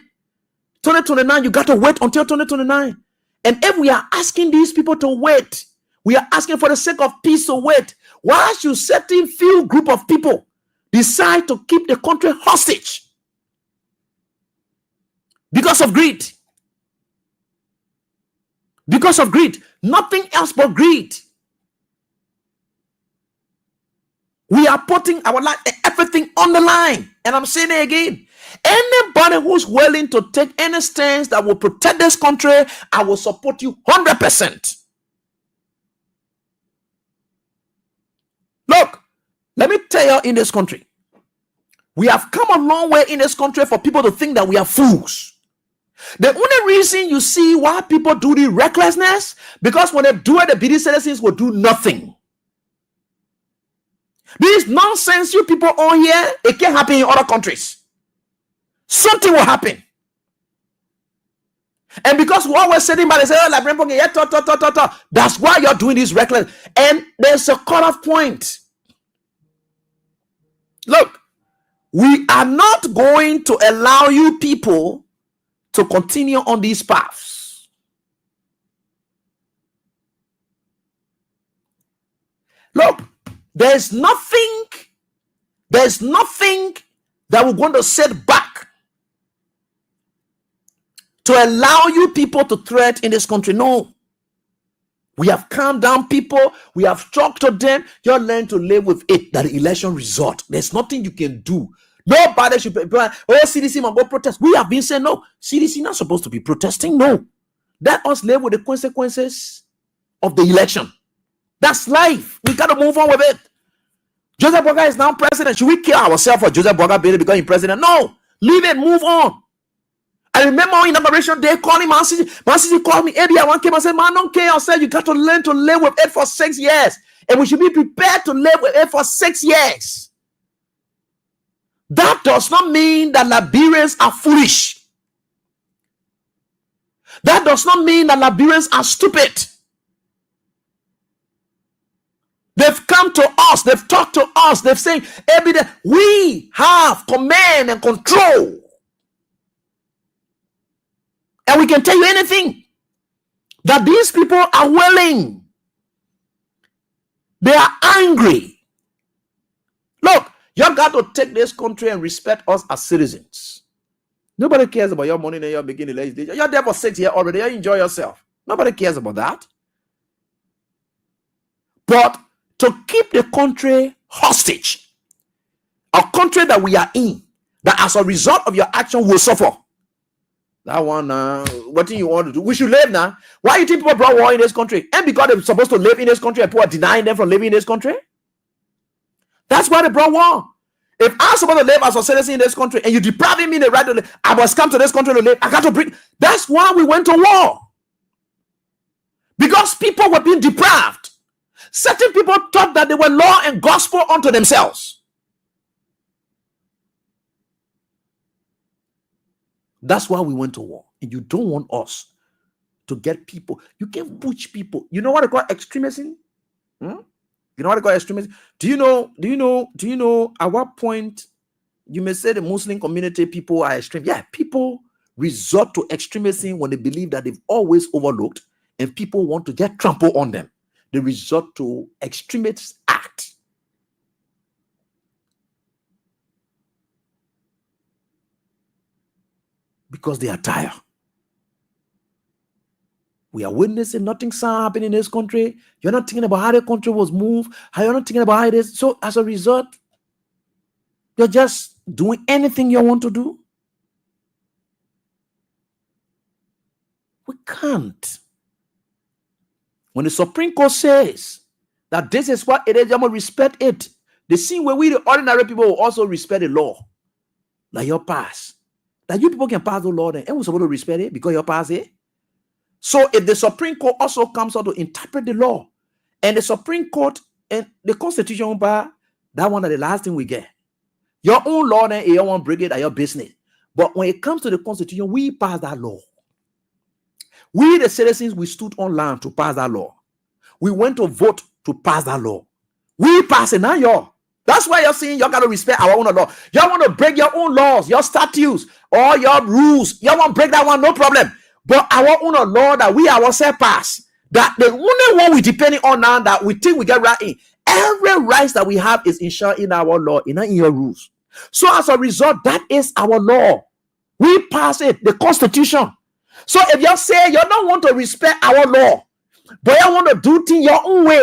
2029, you got to wait until 2029. And if we are asking these people to wait, we are asking for the sake of peace to wait. Why should certain few group of people decide to keep the country hostage? Because of greed. Because of greed. Nothing else but greed. We are putting our life, everything on the line. And I'm saying it again. Anybody who's willing to take any stance that will protect this country, I will support you 100%. Look, let me tell you, in this country, we have come a long way in this country for people to think that we are fools. The only reason you see why people do the recklessness, because when they do it, the BD citizens will do nothing. This nonsense you people on here, it can happen in other countries. Something will happen. And because we're always sitting by, they say, oh, that's why you're doing this reckless. And there's a cutoff point. Look, we are not going to allow you people to continue on these paths. Look, there's nothing that we're going to set back to allow you people to threat in this country. No. We have calmed down people. We have talked to them. You learn to live with it, that the election result. There's nothing you can do. Nobody should be, oh, CDC must go protest. We have been saying, no, CDC not supposed to be protesting. No. Let us live with the consequences of the election. That's life. We got to move on with it. Joseph Boga is now president. Should we kill ourselves for Joseph Boga being becoming president? No. Leave it. Move on. I remember on inauguration day calling Man City called me. One came and said, man, don't care. I said, you got to learn to live with it for 6 years. And we should be prepared to live with it for 6 years. That does not mean that Liberians are foolish. That does not mean that Liberians are stupid. They've come to us. They've talked to us. They've said, every day, we have command and control. And we can tell you anything. That these people are willing. They are angry. Look, you got to take this country and respect us as citizens. Nobody cares about your money and you're making the legislation. You're there for 6 years already. You enjoy yourself. Nobody cares about that. But to keep the country hostage, a country that we are in, that as a result of your action will suffer. That one, what do you want to do? We should live now. Why do you think people brought war in this country? And because they're supposed to live in this country and people are denying them from living in this country? That's why they brought war. If I'm supposed to live as a citizen in this country and you depriving me the right to live, I must come to this country to live. I got to bring. That's why we went to war. Because people were being deprived. Certain people thought that they were law and gospel unto themselves. That's why we went to war. And you don't want us to get people. You can push people. You know what I call extremism? You know what I call extremism? Do you know at what point you may say the Muslim community people are extreme? Yeah, people resort to extremism when they believe that they've always overlooked and people want to get trampled on them. They resort to extremist acts. Because they are tired. We are witnessing nothing's happening in this country. You're not thinking about how the country was moved. You're not thinking about how it is. So as a result, you're just doing anything you want to do. We can't. When the Supreme Court says that this is what it is, you must respect it. The same way we, the ordinary people, will also respect the law. Like your pass. That you people can pass the law, and we're supposed to respect it because your pass it. So if the Supreme Court also comes out to interpret the law, and the Supreme Court and the Constitution bar, that one is the last thing we get. Your own law, then you won't break it at your business. But when it comes to the Constitution, we pass that law. We, the citizens, we stood on land to pass that law. We went to vote to pass that law. We pass it, not y'all. That's why you're saying you got to respect our own law. Y'all want to break your own laws, your statutes, or your rules. Y'all want to break that one, no problem. But our own law that we ourselves pass, that the only one we depending on now that we think we get right in, every right that we have is ensured in our law, not in your rules. So as a result, that is our law. We pass it, the Constitution. So if you say you don't want to respect our law, but you want to do things your own way,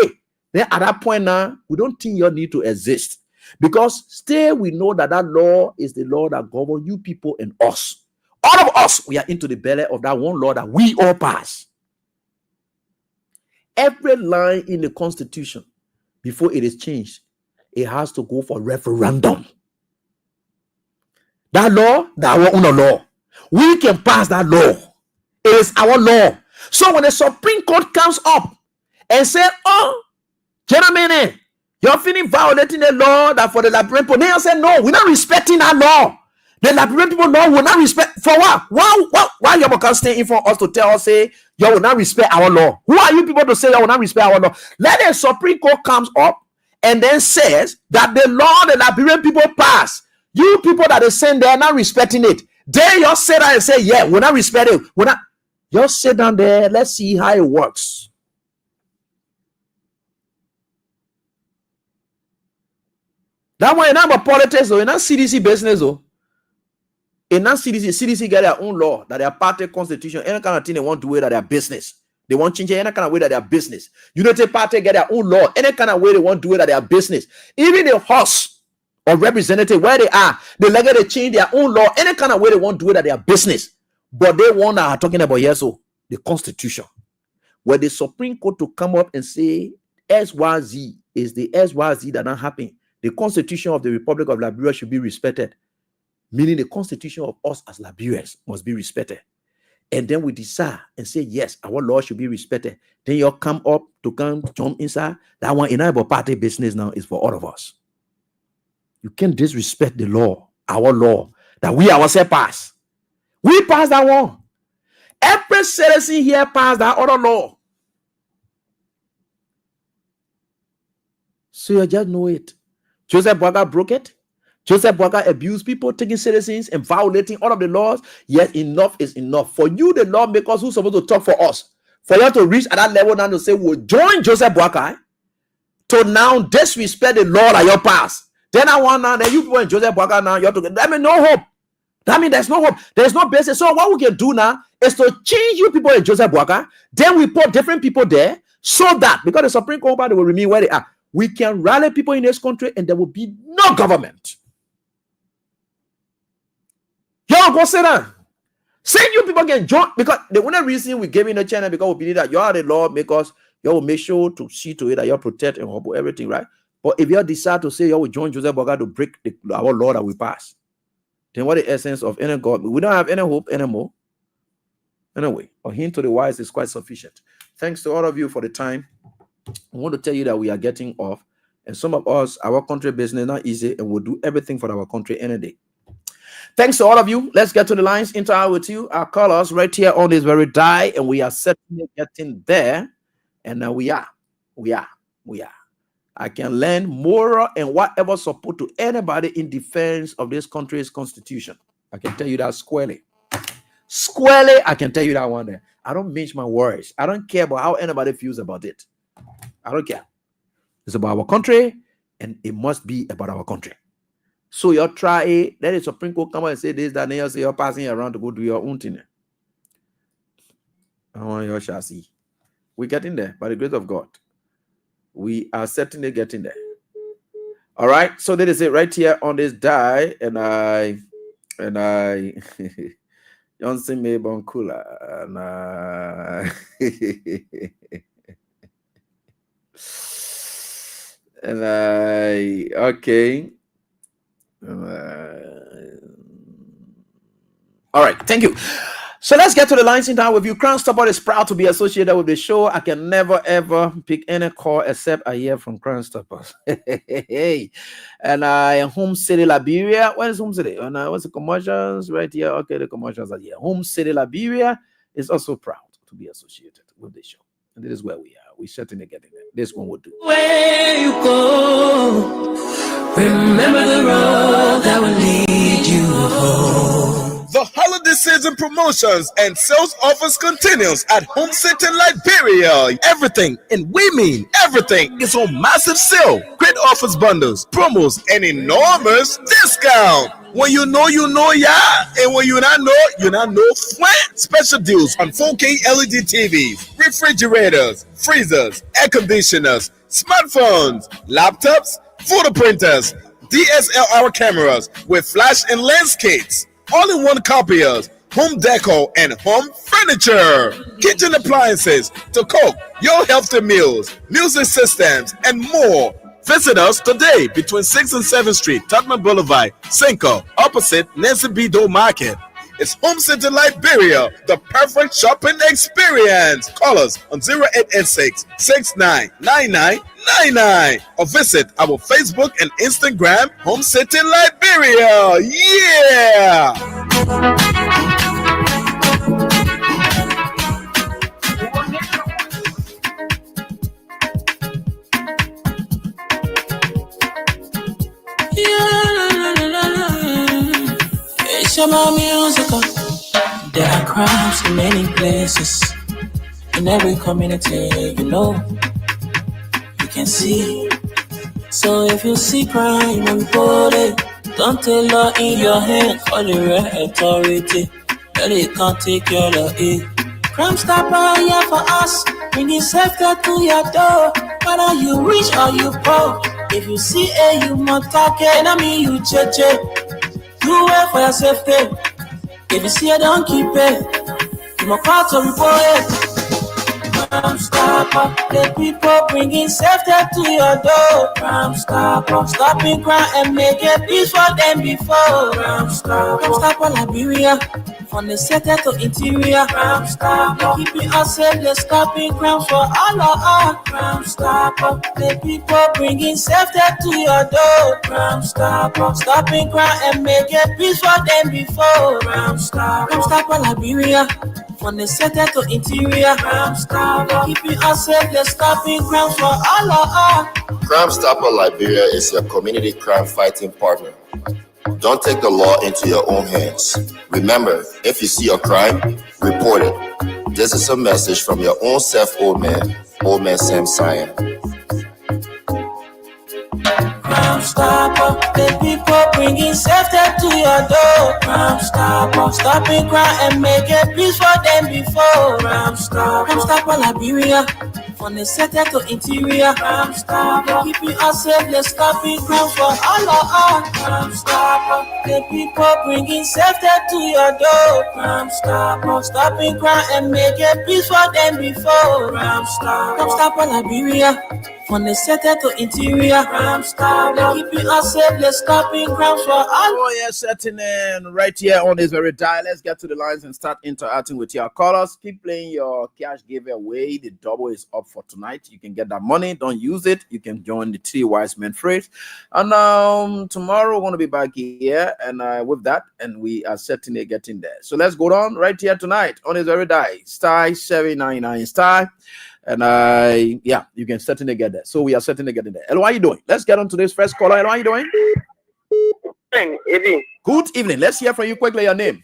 then at that point now, we don't think you need to exist. Because still we know that that law is the law that governs you people and us. All of us, we are into the belly of that one law that we all pass. Every line in the Constitution, before it is changed, it has to go for referendum. That law, that our own law. We can pass that law. It is our law. So when the Supreme Court comes up and says, oh, gentlemen, you're feeling violating the law that for the Liberian people, they say, no, we're not respecting that law. The Liberian people law will not respect. For what? Why you can stay in for us to tell us, say, you will not respect our law? Who are you people to say you will not respect our law? Let the Supreme Court comes up and then says that the law the Liberian people pass, you people that they send there are not respecting it. They just sit down and say, yeah, we're not respecting it. We're not. Just sit down there. Let's see how it works. That one, not about politics, though. It's not CDC business, though. It's not CDC. CDC get their own law, that their party constitution, any kind of thing they want to do that their business. They want to change any kind of way that their business. Unity Party get their own law, any kind of way they want to do it that their business. Even the House or representative, where they are, they like to change their own law, any kind of way they want to do it that their business. But they want to talking about so the Constitution, where the Supreme Court to come up and say SYZ is the SYZ that not happen. The Constitution of the Republic of Liberia should be respected, meaning the Constitution of us as Liberians must be respected. And then we decide and say, yes, our law should be respected. Then you come up to come jump inside. That one in our party business now is for all of us. You can't disrespect the law, our law, that we ourselves pass. We pass that one. Every citizen here passed that other law. So you just know it. Joseph Boaga broke it. Joseph Boaga abused people, taking citizens and violating all of the laws. Yes, enough is enough. For you, the lawmakers who's supposed to talk for us, for you to reach at that level now to say, we'll join Joseph Boaga to now disrespect the law that you pass. Then I want now that you people in Joseph Boaga now, you have to get, I mean, no hope. That means there's no hope. There's no basis. So what we can do now is to change you people in Joseph Boakai. Then we put different people there so that, because the Supreme Court party will remain where they are, we can rally people in this country and there will be no government. Y'all go sit down. Same you people can join, because the only reason we gave in the channel because we believe that you are the law makers. You will make sure to see to it that you protect and hold everything, right? But if you decide to say you will join Joseph Boakai to break our law that we pass, then what the essence of any God? We don't have any hope anymore. Anyway, a hint to the wise is quite sufficient. Thanks to all of you for the time. I want to tell you that we are getting off, and some of us, our country business is not easy, and we'll do everything for our country any day. Thanks to all of you. Let's get to the lines. Interact with you. Our callers right here on this very die, and we are certainly getting there. And we are. I can lend moral and whatever support to anybody in defense of this country's constitution. I can tell you that squarely. Squarely, I can tell you that one day. I don't mince my words. I don't care about how anybody feels about it. I don't care. It's about our country, and it must be about our country. So you try it. Let the Supreme Court come and say this, that, and you say you're passing around to go do your own thing. I want you shall see. We're getting there by the grace of God. We are certainly getting there. All right. So that is it right here on this die, and I Johnson Maybon Kula and okay. All right, thank you. So let's get to the lines in time with you. Crown Stopper is proud to be associated with the show. I can never ever pick any call except I hear from Crown Stoppers. And Home City, Liberia. Where is Home City? And what's the commercials right here? Okay, the commercials are here. Home City, Liberia is also proud to be associated with the show. And this is where we are. We certainly getting there. This one will do. Where you go, remember the road that will lead you home. The holiday season promotions and sales offers continues at Home City Liberia. Everything, and we mean everything, is on massive sale. Great offers, bundles, promos, and enormous discount. When you know, yeah. And when you not know, flat. Special deals on 4K LED TVs, refrigerators, freezers, air conditioners, smartphones, laptops, photo printers, DSLR cameras with flash and lens kits, all-in-one copiers, home decor, and home furniture, kitchen appliances to cook your healthy meals, music systems, and more. Visit us today between 6th and 7th Street, Tubman Boulevard, Cinco, opposite Nancy B. Doe Market. It's Home City Liberia, the perfect shopping experience. Call us on 0886-699999 or visit our Facebook and Instagram, Home City Liberia. Yeah! It's about music. There are crimes in many places, in every community, you can see. So if you see crime and report it, don't take law in your hand, call the right authority, that it can't take your law in. Crime Stopper here for us, bringing safety to your door, whether you rich or you poor. If you see a you must target, I mean you check. Do it for your safety. If you see it, don't keep it. You must call to report it. Crime Stopper, the people bringing safety to your door. Crime Stopper, stopping crime and make it peace for them before. Crime Stopper Liberia, from the center to interior. Crime Stopper, keeping us safe, they're stopping crime for all of us. Crime Stopper, the people bringing safety to your door. Crime Stopper, stopping crime and make it peace for them before. Crime Stopper Liberia, from the center to interior. Crime Stopper, keeping us safe, they're stopping crime for all of us. Crime Stopper Liberia is your community crime fighting partner. Don't take the law into your own hands. Remember, if you see a crime, report it. This is a message from your own self, Old Man Sam Cyan. Crime Crime Stopper, the people bringing safety to your door. Crime Stopper, stopping crime and making peace for them before. Crime Stopper, Liberia. From the center to interior, Crime Stopper, keeping us safe, let's stopping crime for all of us. Crime Stopper, the people bringing safety to your door. Crime Stopper, stopping crime and making peace for them before. Crime Stopper, Liberia. From the center to interior, Crime Stopper, keeping us safe, let's stopping crime for all. Oh yeah, setting in right here on this very dial. Let's get to the lines and start interacting with your callers. Keep playing your cash giveaway. The double is up for tonight. You can get that money. Don't use it. You can join the 3 wise men phrase. And tomorrow we're going to be back here and with that, and we are certainly getting there. So let's go on right here tonight on this very dial. Star 799 star. And yeah, you can certainly get there. So we are certainly getting there. Hello, how are you doing? Let's get on to this first caller. Hello, how are you doing? Evening. Good evening. Let's hear from you quickly. Your name.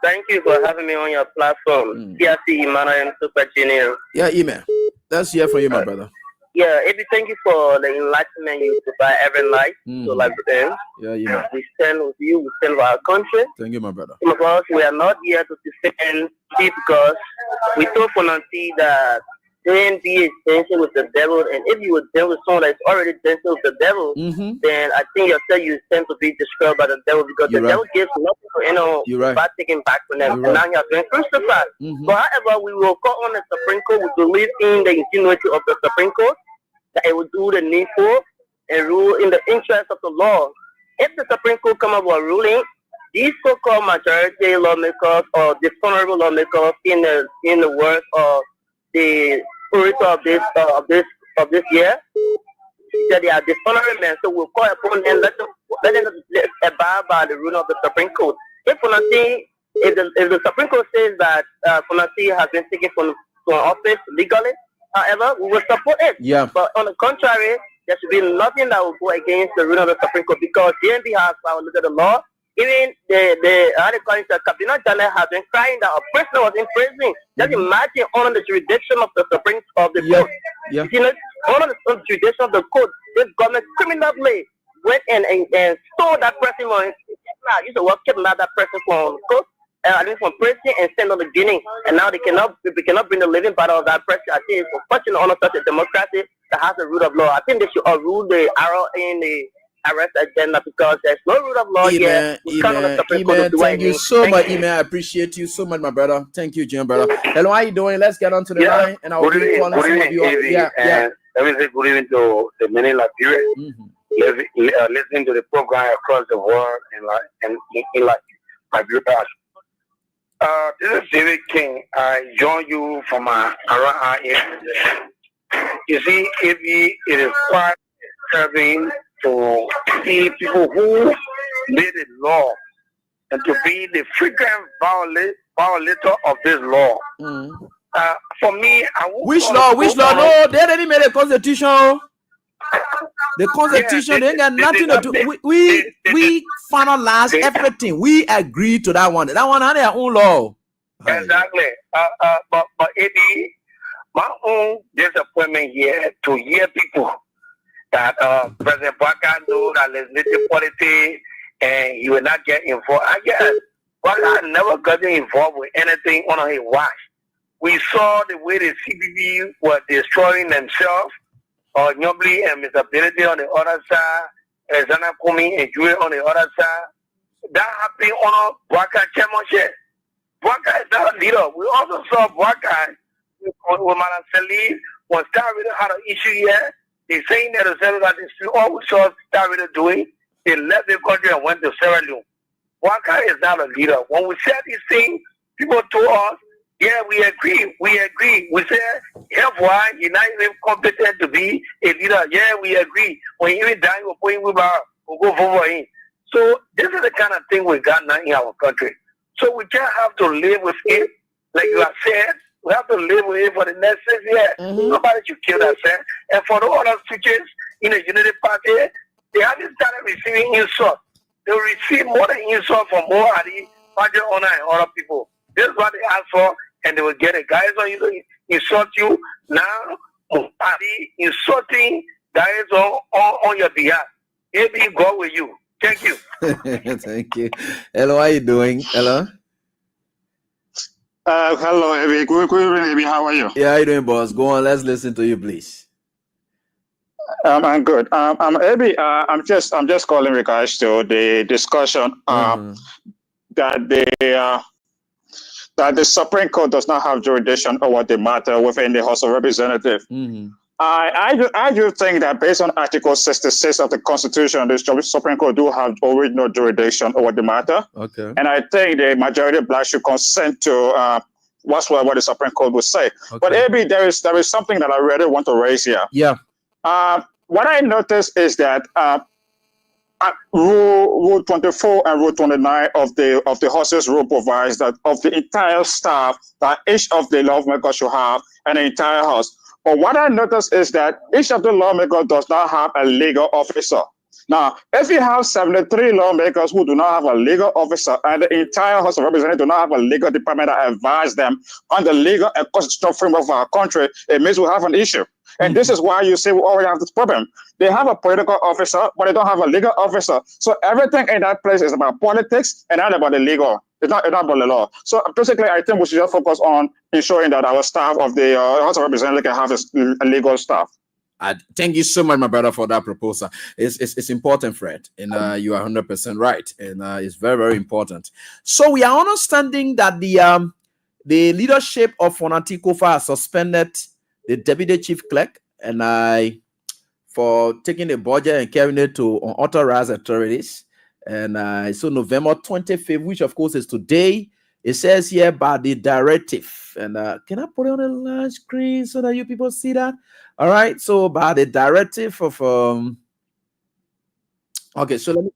Thank you for having me on your platform. PRC Emmanuel Super Junior. Yeah, email. Let's hear from you, my brother. Yeah, Eddie, thank you for the enlightenment you provide every night. So like them. Yeah, yeah. We stand with you, we stand with our country. Thank you, my brother. Some of us, we are not here to defend it because we told Fonanti that don't be dancing with the devil, and if you would dance with someone that's already dancing with the devil, then I think yourself you tend to be destroyed by the devil because the devil gives nothing to anyone by taking back from them. And now you have been crucified. But however, we will call on the Supreme Court. We believe in the ingenuity of the Supreme Court that it will do the needful and rule in the interest of the law. If the Supreme Court come up with a ruling, these so-called majority lawmakers or dishonorable lawmakers in the words of the spirit of this year, that they are dishonoring men. So we'll call upon them, let them abide by the rule of the Supreme Court. If the Supreme Court says that Fonanti has been taken from office legally, however, we will support it. Yeah. But on the contrary, there should be nothing that will go against the rule of the Supreme Court because DNB has power look at the law. Even the Cabinet General has been crying that a person was in prison. Just imagine on the jurisdiction of the Supreme of the court. Yeah. You know, on the jurisdiction of the court, this government criminally went and stole that person on. Used to kidnap that person from court, from prison and send on the Guinea. And now we cannot bring the living part of that person. I think it's unfortunate on such a democracy that has the rule of law. I think they should rule the arrow in the arrest agenda because there's no rule of law here. Thank you so much, Email. I appreciate you so much, my brother. Thank you, Jim, brother. Hello, how you doing? Let's get on to the line and I'll be calling some of you. Let me say good evening to the many in Liberia. Listening to the program across the world and in Liberia. This is David King. I join you from around our area. You see, it is quite disturbing to see people who made a law and to be the frequent violator of this law. For me, which law? No, they already made a constitution. The constitution, they ain't got nothing to do. We finalized everything. We agreed to that one. That one had their own law. Exactly. But Eddie, my own disappointment here to hear people that President Baka know that legislative politics and he will not get involved. I guess Baka never got involved with anything on his watch. We saw the way the CBB were destroying themselves, Nyobli and Mr. Benedict on the other side, Zana Kumi and Julie on the other side. That happened on Baka chairmanship. Baka is not a leader. We also saw Baka with Madam Salih was starting had an issue here. They saying that the all we saw started doing, they left the country and went to Sierra Leone. Waka is not a leader. When we said these things, people told us, yeah, we agree. We said, why you're not even competent to be a leader. Yeah, we agree. When you even die, we'll go for him. So this is the kind of thing we got now in our country. So we just have to live with it. Like you have said, we have to live with it for the next 6 years. Nobody should kill that man. And for the other switches in the Unity Party, they haven't started receiving insult. They receive more than insult from more of the party owner and other people. This is what they ask for, and they will get it. Guys on you insult you now, party insulting guys on your behalf. AB, go with you. Thank you. Thank you. Hello, how are you doing? Hello. Hello, AB. Good evening, AB. How are you? Yeah, how you doing, boss? Go on. Let's listen to you, please. I'm good. AB. I'm just calling regards to the discussion that the Supreme Court does not have jurisdiction over the matter within the House of Representatives. I do think that based on Article 66 of the Constitution, the Supreme Court do have original jurisdiction over the matter. Okay. And I think the majority of blacks should consent to whatsoever the Supreme Court will say. Okay. But AB, there is something that I really want to raise here. Yeah. What I noticed is that Rule 24 and Rule 29 of the House's rule provides that of the entire staff that each of the lawmakers should have an entire house. But what I noticed is that each of the lawmakers does not have a legal officer. Now, if you have 73 lawmakers who do not have a legal officer and the entire House of Representatives do not have a legal department that advise them on the legal and constitutional framework of our country, it means we have an issue. And this is why you say we already have this problem. They have a political officer, but they don't have a legal officer. So everything in that place is about politics and not about the legal. It's not about the law. So basically, I think we should just focus on ensuring that our staff of the House of Representatives can have a legal staff. Thank you so much, my brother, for that proposal. It's important, Fred, and you are 100% right, and it's very, very important. So we are understanding that the leadership of Fonati Kofa has suspended the deputy chief clerk and for taking the budget and carrying it to unauthorized authorities. And so November 25th, which of course is today, it says here by the directive. And can I put it on a large screen so that you people see that? All right. So by the directive of okay, so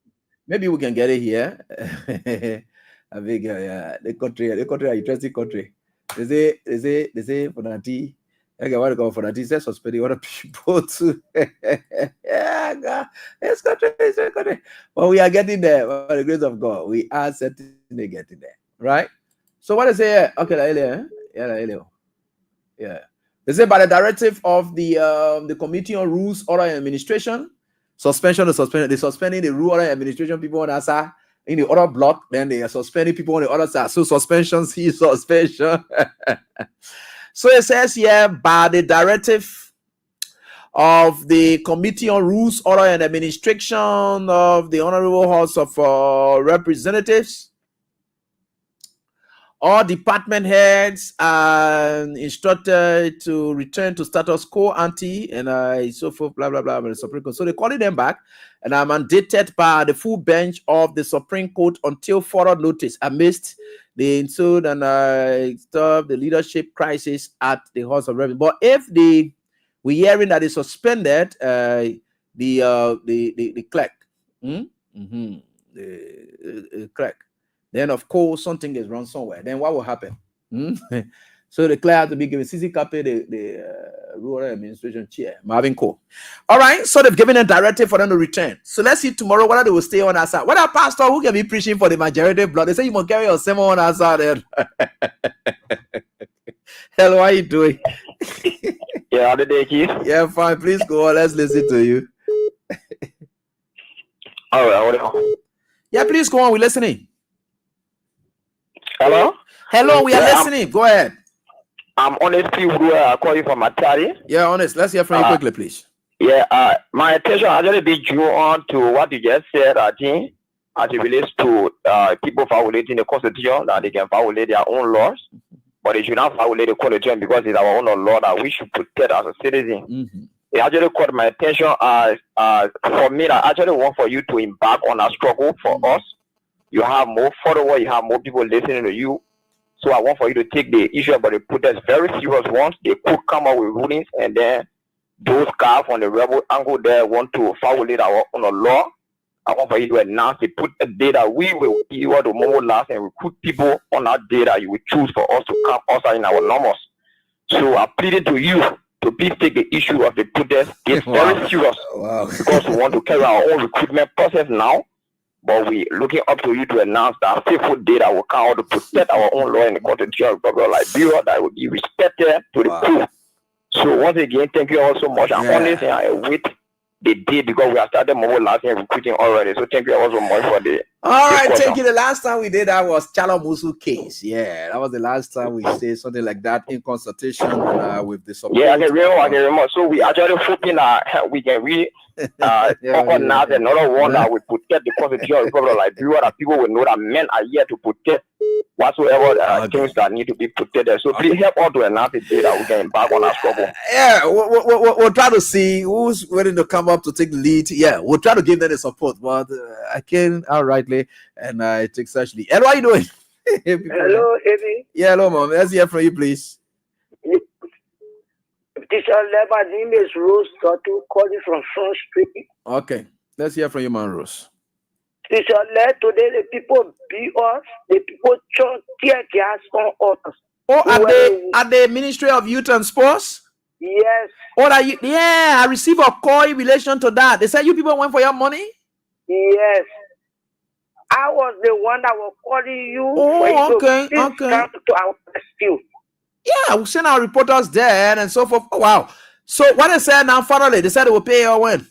maybe we can get it here. I think the country, an interesting country. They say for Nati. Okay, what to go for that? He says suspending other people too. Yeah, God, it's country. But we are getting there. By the grace of God, we are certainly getting there, right? So what is it? Okay, yeah. They say by the directive of the Committee on Rules, Order and Administration, they're suspending the rule, order and administration people on that side in the other block. Then they are suspending people on the other side. So suspension. So it says here, by the directive of the Committee on Rules, Order and Administration of the Honorable House of Representatives, all department heads are instructed to return to status quo ante and so forth, blah, blah, blah, the Supreme Court. So they're calling them back and are mandated by the full bench of the Supreme Court until further notice amidst the ensued and stop the leadership crisis at the House of Representatives. But if we're hearing that it's suspended, the clerk, the clerk, then of course something is wrong somewhere. Then what will happen? So the clerk has to be given CC Cape, the rural administration chair, Marvin Cole. All right, so they've given a directive for them to return. So let's see tomorrow whether they will stay on our side. What a pastor who can be preaching for the majority of blood? They say you must carry your sermon on our side. Then. Hello, how are you doing? Yeah, the day, Keith. Yeah, fine. Please go on. Let's listen to you. All right. Yeah, please go on. We're listening. Hello? Hello, we are listening. Go ahead. I'm Honest Who I call you from Matari. Yeah, Honest. Let's hear from you quickly, please. Yeah, my attention actually be drawn on to what you just said, I think, as it relates to people violating the Constitution, that they can violate their own laws, but they should not violate the Constitution because it's our own law that we should protect as a citizen. It actually caught my attention for me, I actually want for you to embark on a struggle for us. You have more followers, you have more people listening to you. So I want for you to take the issue about the protest very serious ones. They could come up with rulings, and then those guys from the rebel angle there want to violate our own law. I want for you to announce the protest day that we will be able to mobilize and recruit people on that day that you will choose for us to come outside in our numbers. So I pleaded to you to please take the issue of the protest. It's very serious because we want to carry our own recruitment process now. But we're looking up to you to announce that faithful day that will come out to protect our own law in the Constitution of Republic of Liberia that will be respected to the truth. So once again, thank you all so much. I'm honest and I wait they did, because we have started mobilizing and recruiting already. So thank you also much for the All right, question. thank you. The last time we did that was Chalamusu case. Yeah, that was the last time we said something like that in consultation with the support. Yeah, I can remember. So we actually hoping that we can organize another one that will protect the constitution of the Republic of Liberia, that people will know that men are here to protect whatsoever things that need to be protected. So please help us to announce the day that we can embark on our struggle. Yeah, we'll try to see who's willing to come up to take the lead. Yeah, we'll try to give them the support, but I can't outrightly, and it takes actually. And what are you doing? Hello, Eddie. Yeah, hello, mom. Let's hear from you, please. Teacher Leba's name is Rose Totu, calling from Front Street. Okay, let's hear from you, man, Rose. Teacher Le, today the people beat us, the people tear gas on us. Oh, at the Ministry of Youth and Sports? Yes. Oh, I received a call in relation to that. They said you people went for your money? Yes. I was the one that was calling you. Oh, okay. Come to our rescue. Yeah, we'll send our reporters there and so forth. Oh, wow. So what they said now, finally, they said they will pay you when?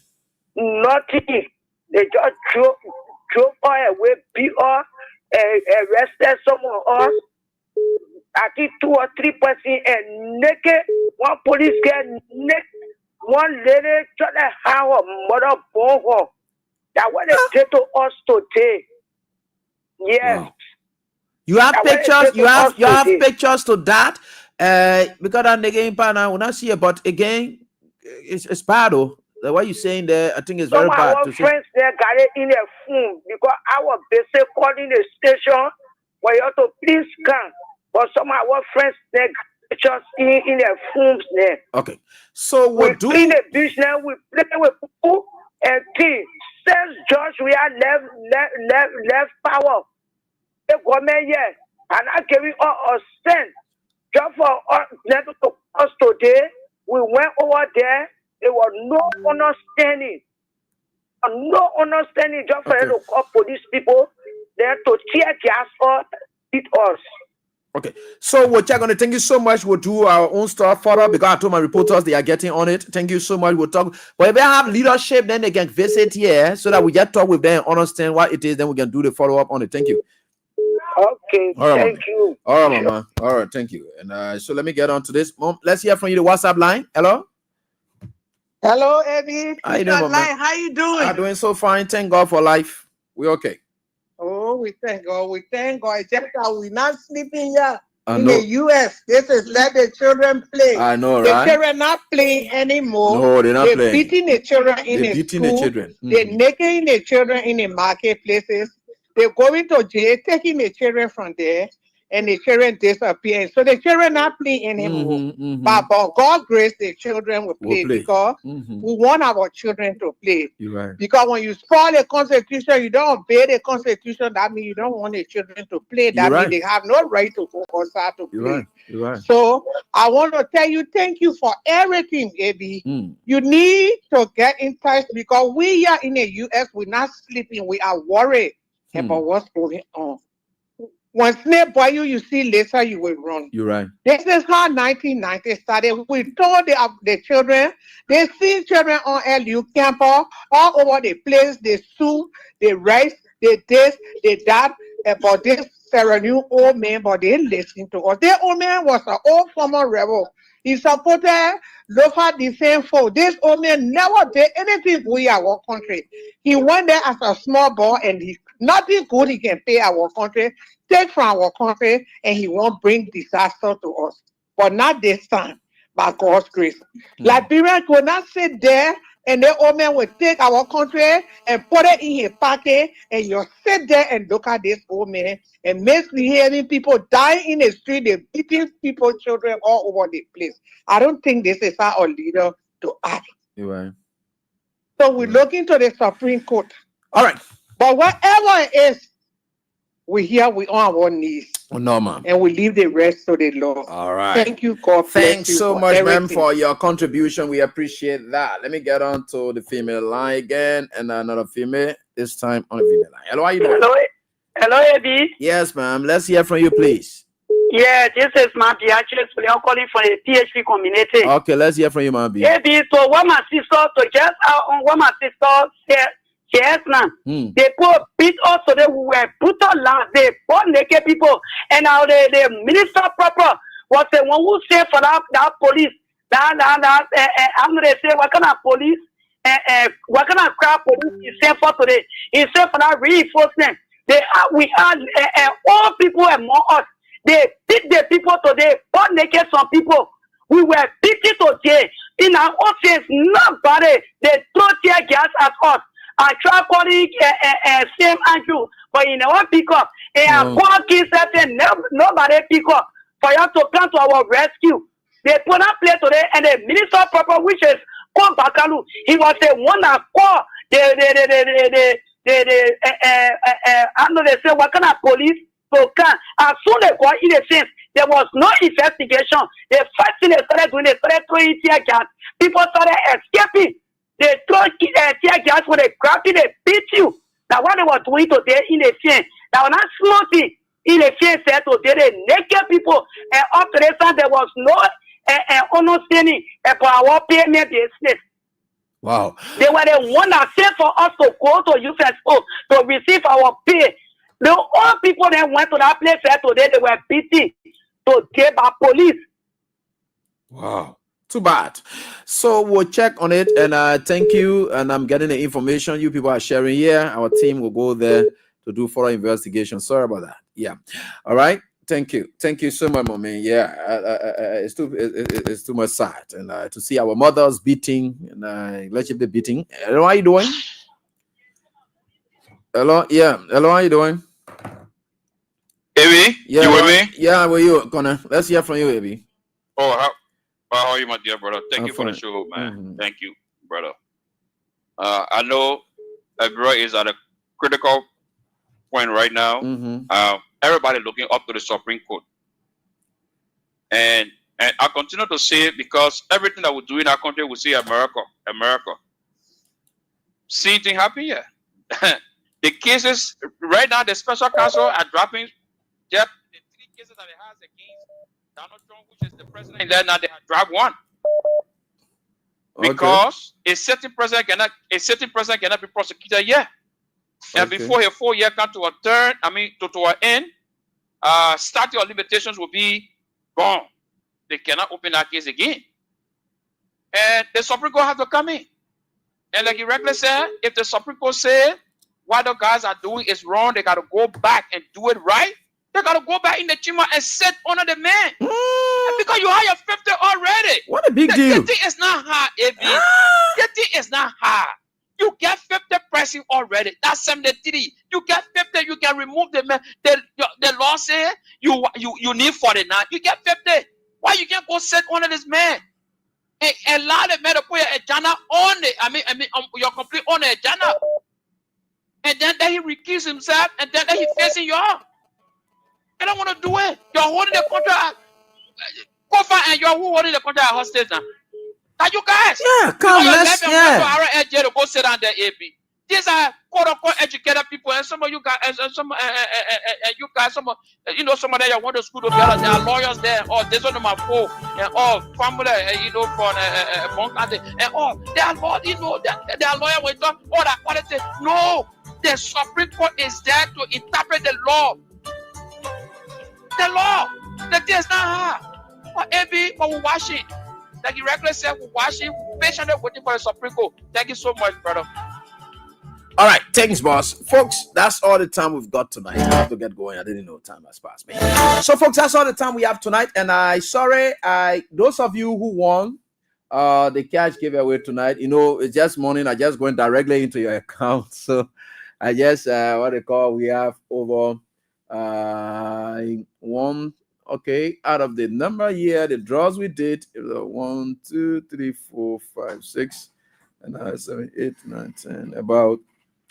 Nothing. They just drove us away, beat us, arrested some of us. I think 2 or 3 persons and naked. One police get naked. One lady trying to have her mother born her. That's what they did to us today. Yes. Wow. You have pictures. You have pictures to that. Because I'm again, I will not see it. But again, it's bad though. What you're saying there, I think it's very bad. Some of our friends there got it in their phone because I was basically calling the station for you to please come. But some of our friends there got pictures in their phones there. Okay, so we clean the beach now. We play with people and things. Since George, we are left power. The government here, and I gave it all a cent. Just for us today, we went over there. There was no understanding. No understanding just for them to call police people there to tear gas or beat us. Okay, so we're going to thank you so much. We'll do our own stuff further because I told my reporters they are getting on it. Thank you so much. We'll talk. But if they have leadership, then they can visit here so that we just talk with them and understand what it is. Then we can do the follow up on it. Thank you. Okay, thank you. All right, mama. All right, thank you. And so let me get on to this. Mom, let's hear from you. The WhatsApp line. Hello. Hello, Eddie. How you doing, How you doing? I'm doing so fine. Thank God for life. We okay. Oh, we thank God. We thank God. It's just that we're not sleeping here in the U.S. This is let the children play. I know, right? The children not playing anymore. No, they're not playing. Beating the children in the beating school. The children. They're naking the children in the marketplaces. They're going to jail, taking the children from there, and the children disappear. So the children not playing anymore. But by God's grace, the children will play. Because we want our children to play. You're right. Because when you spoil the Constitution, you don't obey the Constitution, that means you don't want the children to play. That means they have no right to go outside to play. You're right. So I want to tell you, thank you for everything, Abby. You need to get in touch because we here in the U.S., we're not sleeping. We are worried about what's going on. When snake bite you see later you will run. You're right. This is how 1990 started. We told the children, they see children on LU campus all over the place. They sue, they race, they this, they that about this ceremony old man, but they didn't listen to us. Their old man was an old former rebel. He supported local defense force. This old man never did anything for our country. He went there as a small boy and nothing good he can pay our country, take from our country, and he won't bring disaster to us. But not this time, by God's grace. Liberians could not sit there and the old man will take our country and put it in his pocket, and you sit there and look at this old man and misbehaving people dying in the street, they beating people, children all over the place. I don't think this is how a leader to act. You're right. So we're looking to the Supreme Court. All right. But whatever it is, we're here, we're on our knees. No, ma'am. And we leave the rest to the Lord. All right. Thank you, God. Thanks so much, ma'am, for your contribution. We appreciate that. Let me get on to the female line again, and another female, this time on the female line. Hello, how you doing? Hello, Eddie. Yes, ma'am. Let's hear from you, please. Yeah, this is my Beatrice. I'm calling from the PhD community. Okay, let's hear from you, man. Maybe so what my sister to just on what my sister said. Yes, man. They beat us so they were put on land. They put naked people, and now the minister proper was the one who said for that police. I'm gonna say what kind of police? What kind of crowd police he sent for today? He said for that reinforcement. We had all people among us. They beat the people today, put naked some people. We were beaten today. In our office, nobody, they throw tear gas at us. I try calling same Andrew, but you know what, pick up. And poor kids said nobody pick up for you to come to our rescue. They put that play today, and the minister proper, which is called Bakalu, he was the one that called I know they say what kind of police to come. As soon as they got in the sense, there was no investigation. The first thing they started doing, they started throwing tear gas. People started escaping. They throw tear gas when they grab you, they beat you. That's what they were doing today in the scene. That was not small thing. In the scene said today, they naked people. And up to this time, there was no understanding about our payment business. Wow. They were the one that said for us to go to USO to receive our pay. The old people that went to that place today, they were beaten today by police. Wow. Too bad. So we'll check on it, and thank you. And I'm getting the information you people are sharing here. Our team will go there to do further investigation. Sorry about that. Yeah. All right. Thank you. Thank you so much, mommy. Yeah. It's too much sad, and to see our mothers beating and allegedly beating. Hello, how you doing? Hello. Yeah. Hello, how you doing? Evie, yeah, you with me? Yeah, with you, Connor. Let's hear from you, Evie. Oh, how are you, my dear brother? Thank you for the show, man. Thank you, brother. I know Ebro is at a critical point right now. Everybody looking up to the Supreme Court. And I continue to say it because everything that we do in our country, we see America. Same thing happen here. The cases, right now, the special counsel are dropping just the 3 cases that it has against Donald Trump, which is the president, and then now they have dropped one. Because a certain president cannot be prosecuted yet. And before a 4-year come to an end, statute of limitations will be gone. They cannot open that case again. And the Supreme Court has to come in. And like you regularly said, if the Supreme Court said what the guys are doing is wrong, they got to go back and do it right. They got to go back in the chamber and sit under the man. Because you have your 50 already. What a big deal. The thing is not hard, Evie. The thing is not hard. You get 50 pressing already. That's 73. You get 50, you can remove the man. The law says you need 49. You get 50. Why you can't go sit under this man? And allow the man to put your agenda on it. Your complete on the agenda. And then he recuse himself, and then he facing you up. You don't want to do it. You're holding the contract. Kofa and you're holding the contract hostage now. Now you guys. Yeah, come, let's to go sit down there, AB. These are quote unquote educated people, and some of you guys, some of them you went to school together. There are lawyers there, or there's one of my folk, and all family, from Moncade, and all they are lawyers. They are lawyers with all that quality. No, the Supreme Court is there to interpret the law. The law. The thing is not hard. But we're watching. Like you regularly said, we're watching, patiently waiting for the Supreme Court. Thank you so much, brother. All right, thanks, boss. Folks, that's all the time we've got tonight. I have to get going. I didn't know time has passed me. So, folks, that's all the time we have tonight. And those of you who won the cash giveaway tonight, it's just morning. I just went directly into your account. So, I just, we have over one. Okay, out of the number here, the draws we did, it was 1, 2, 3, 4, 5, 6, and 7, 8, 9, 10, about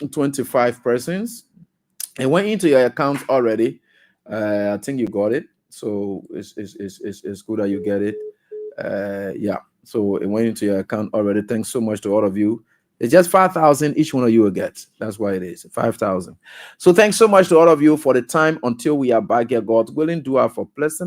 25 persons. It went into your account already. I think you got it. So it's good that you get it. Yeah. So it went into your account already. Thanks so much to all of you. It's just 5,000 each one of you will get. That's why it is 5,000. So thanks so much to all of you for the time until we are back here. God willing, do our for blessing.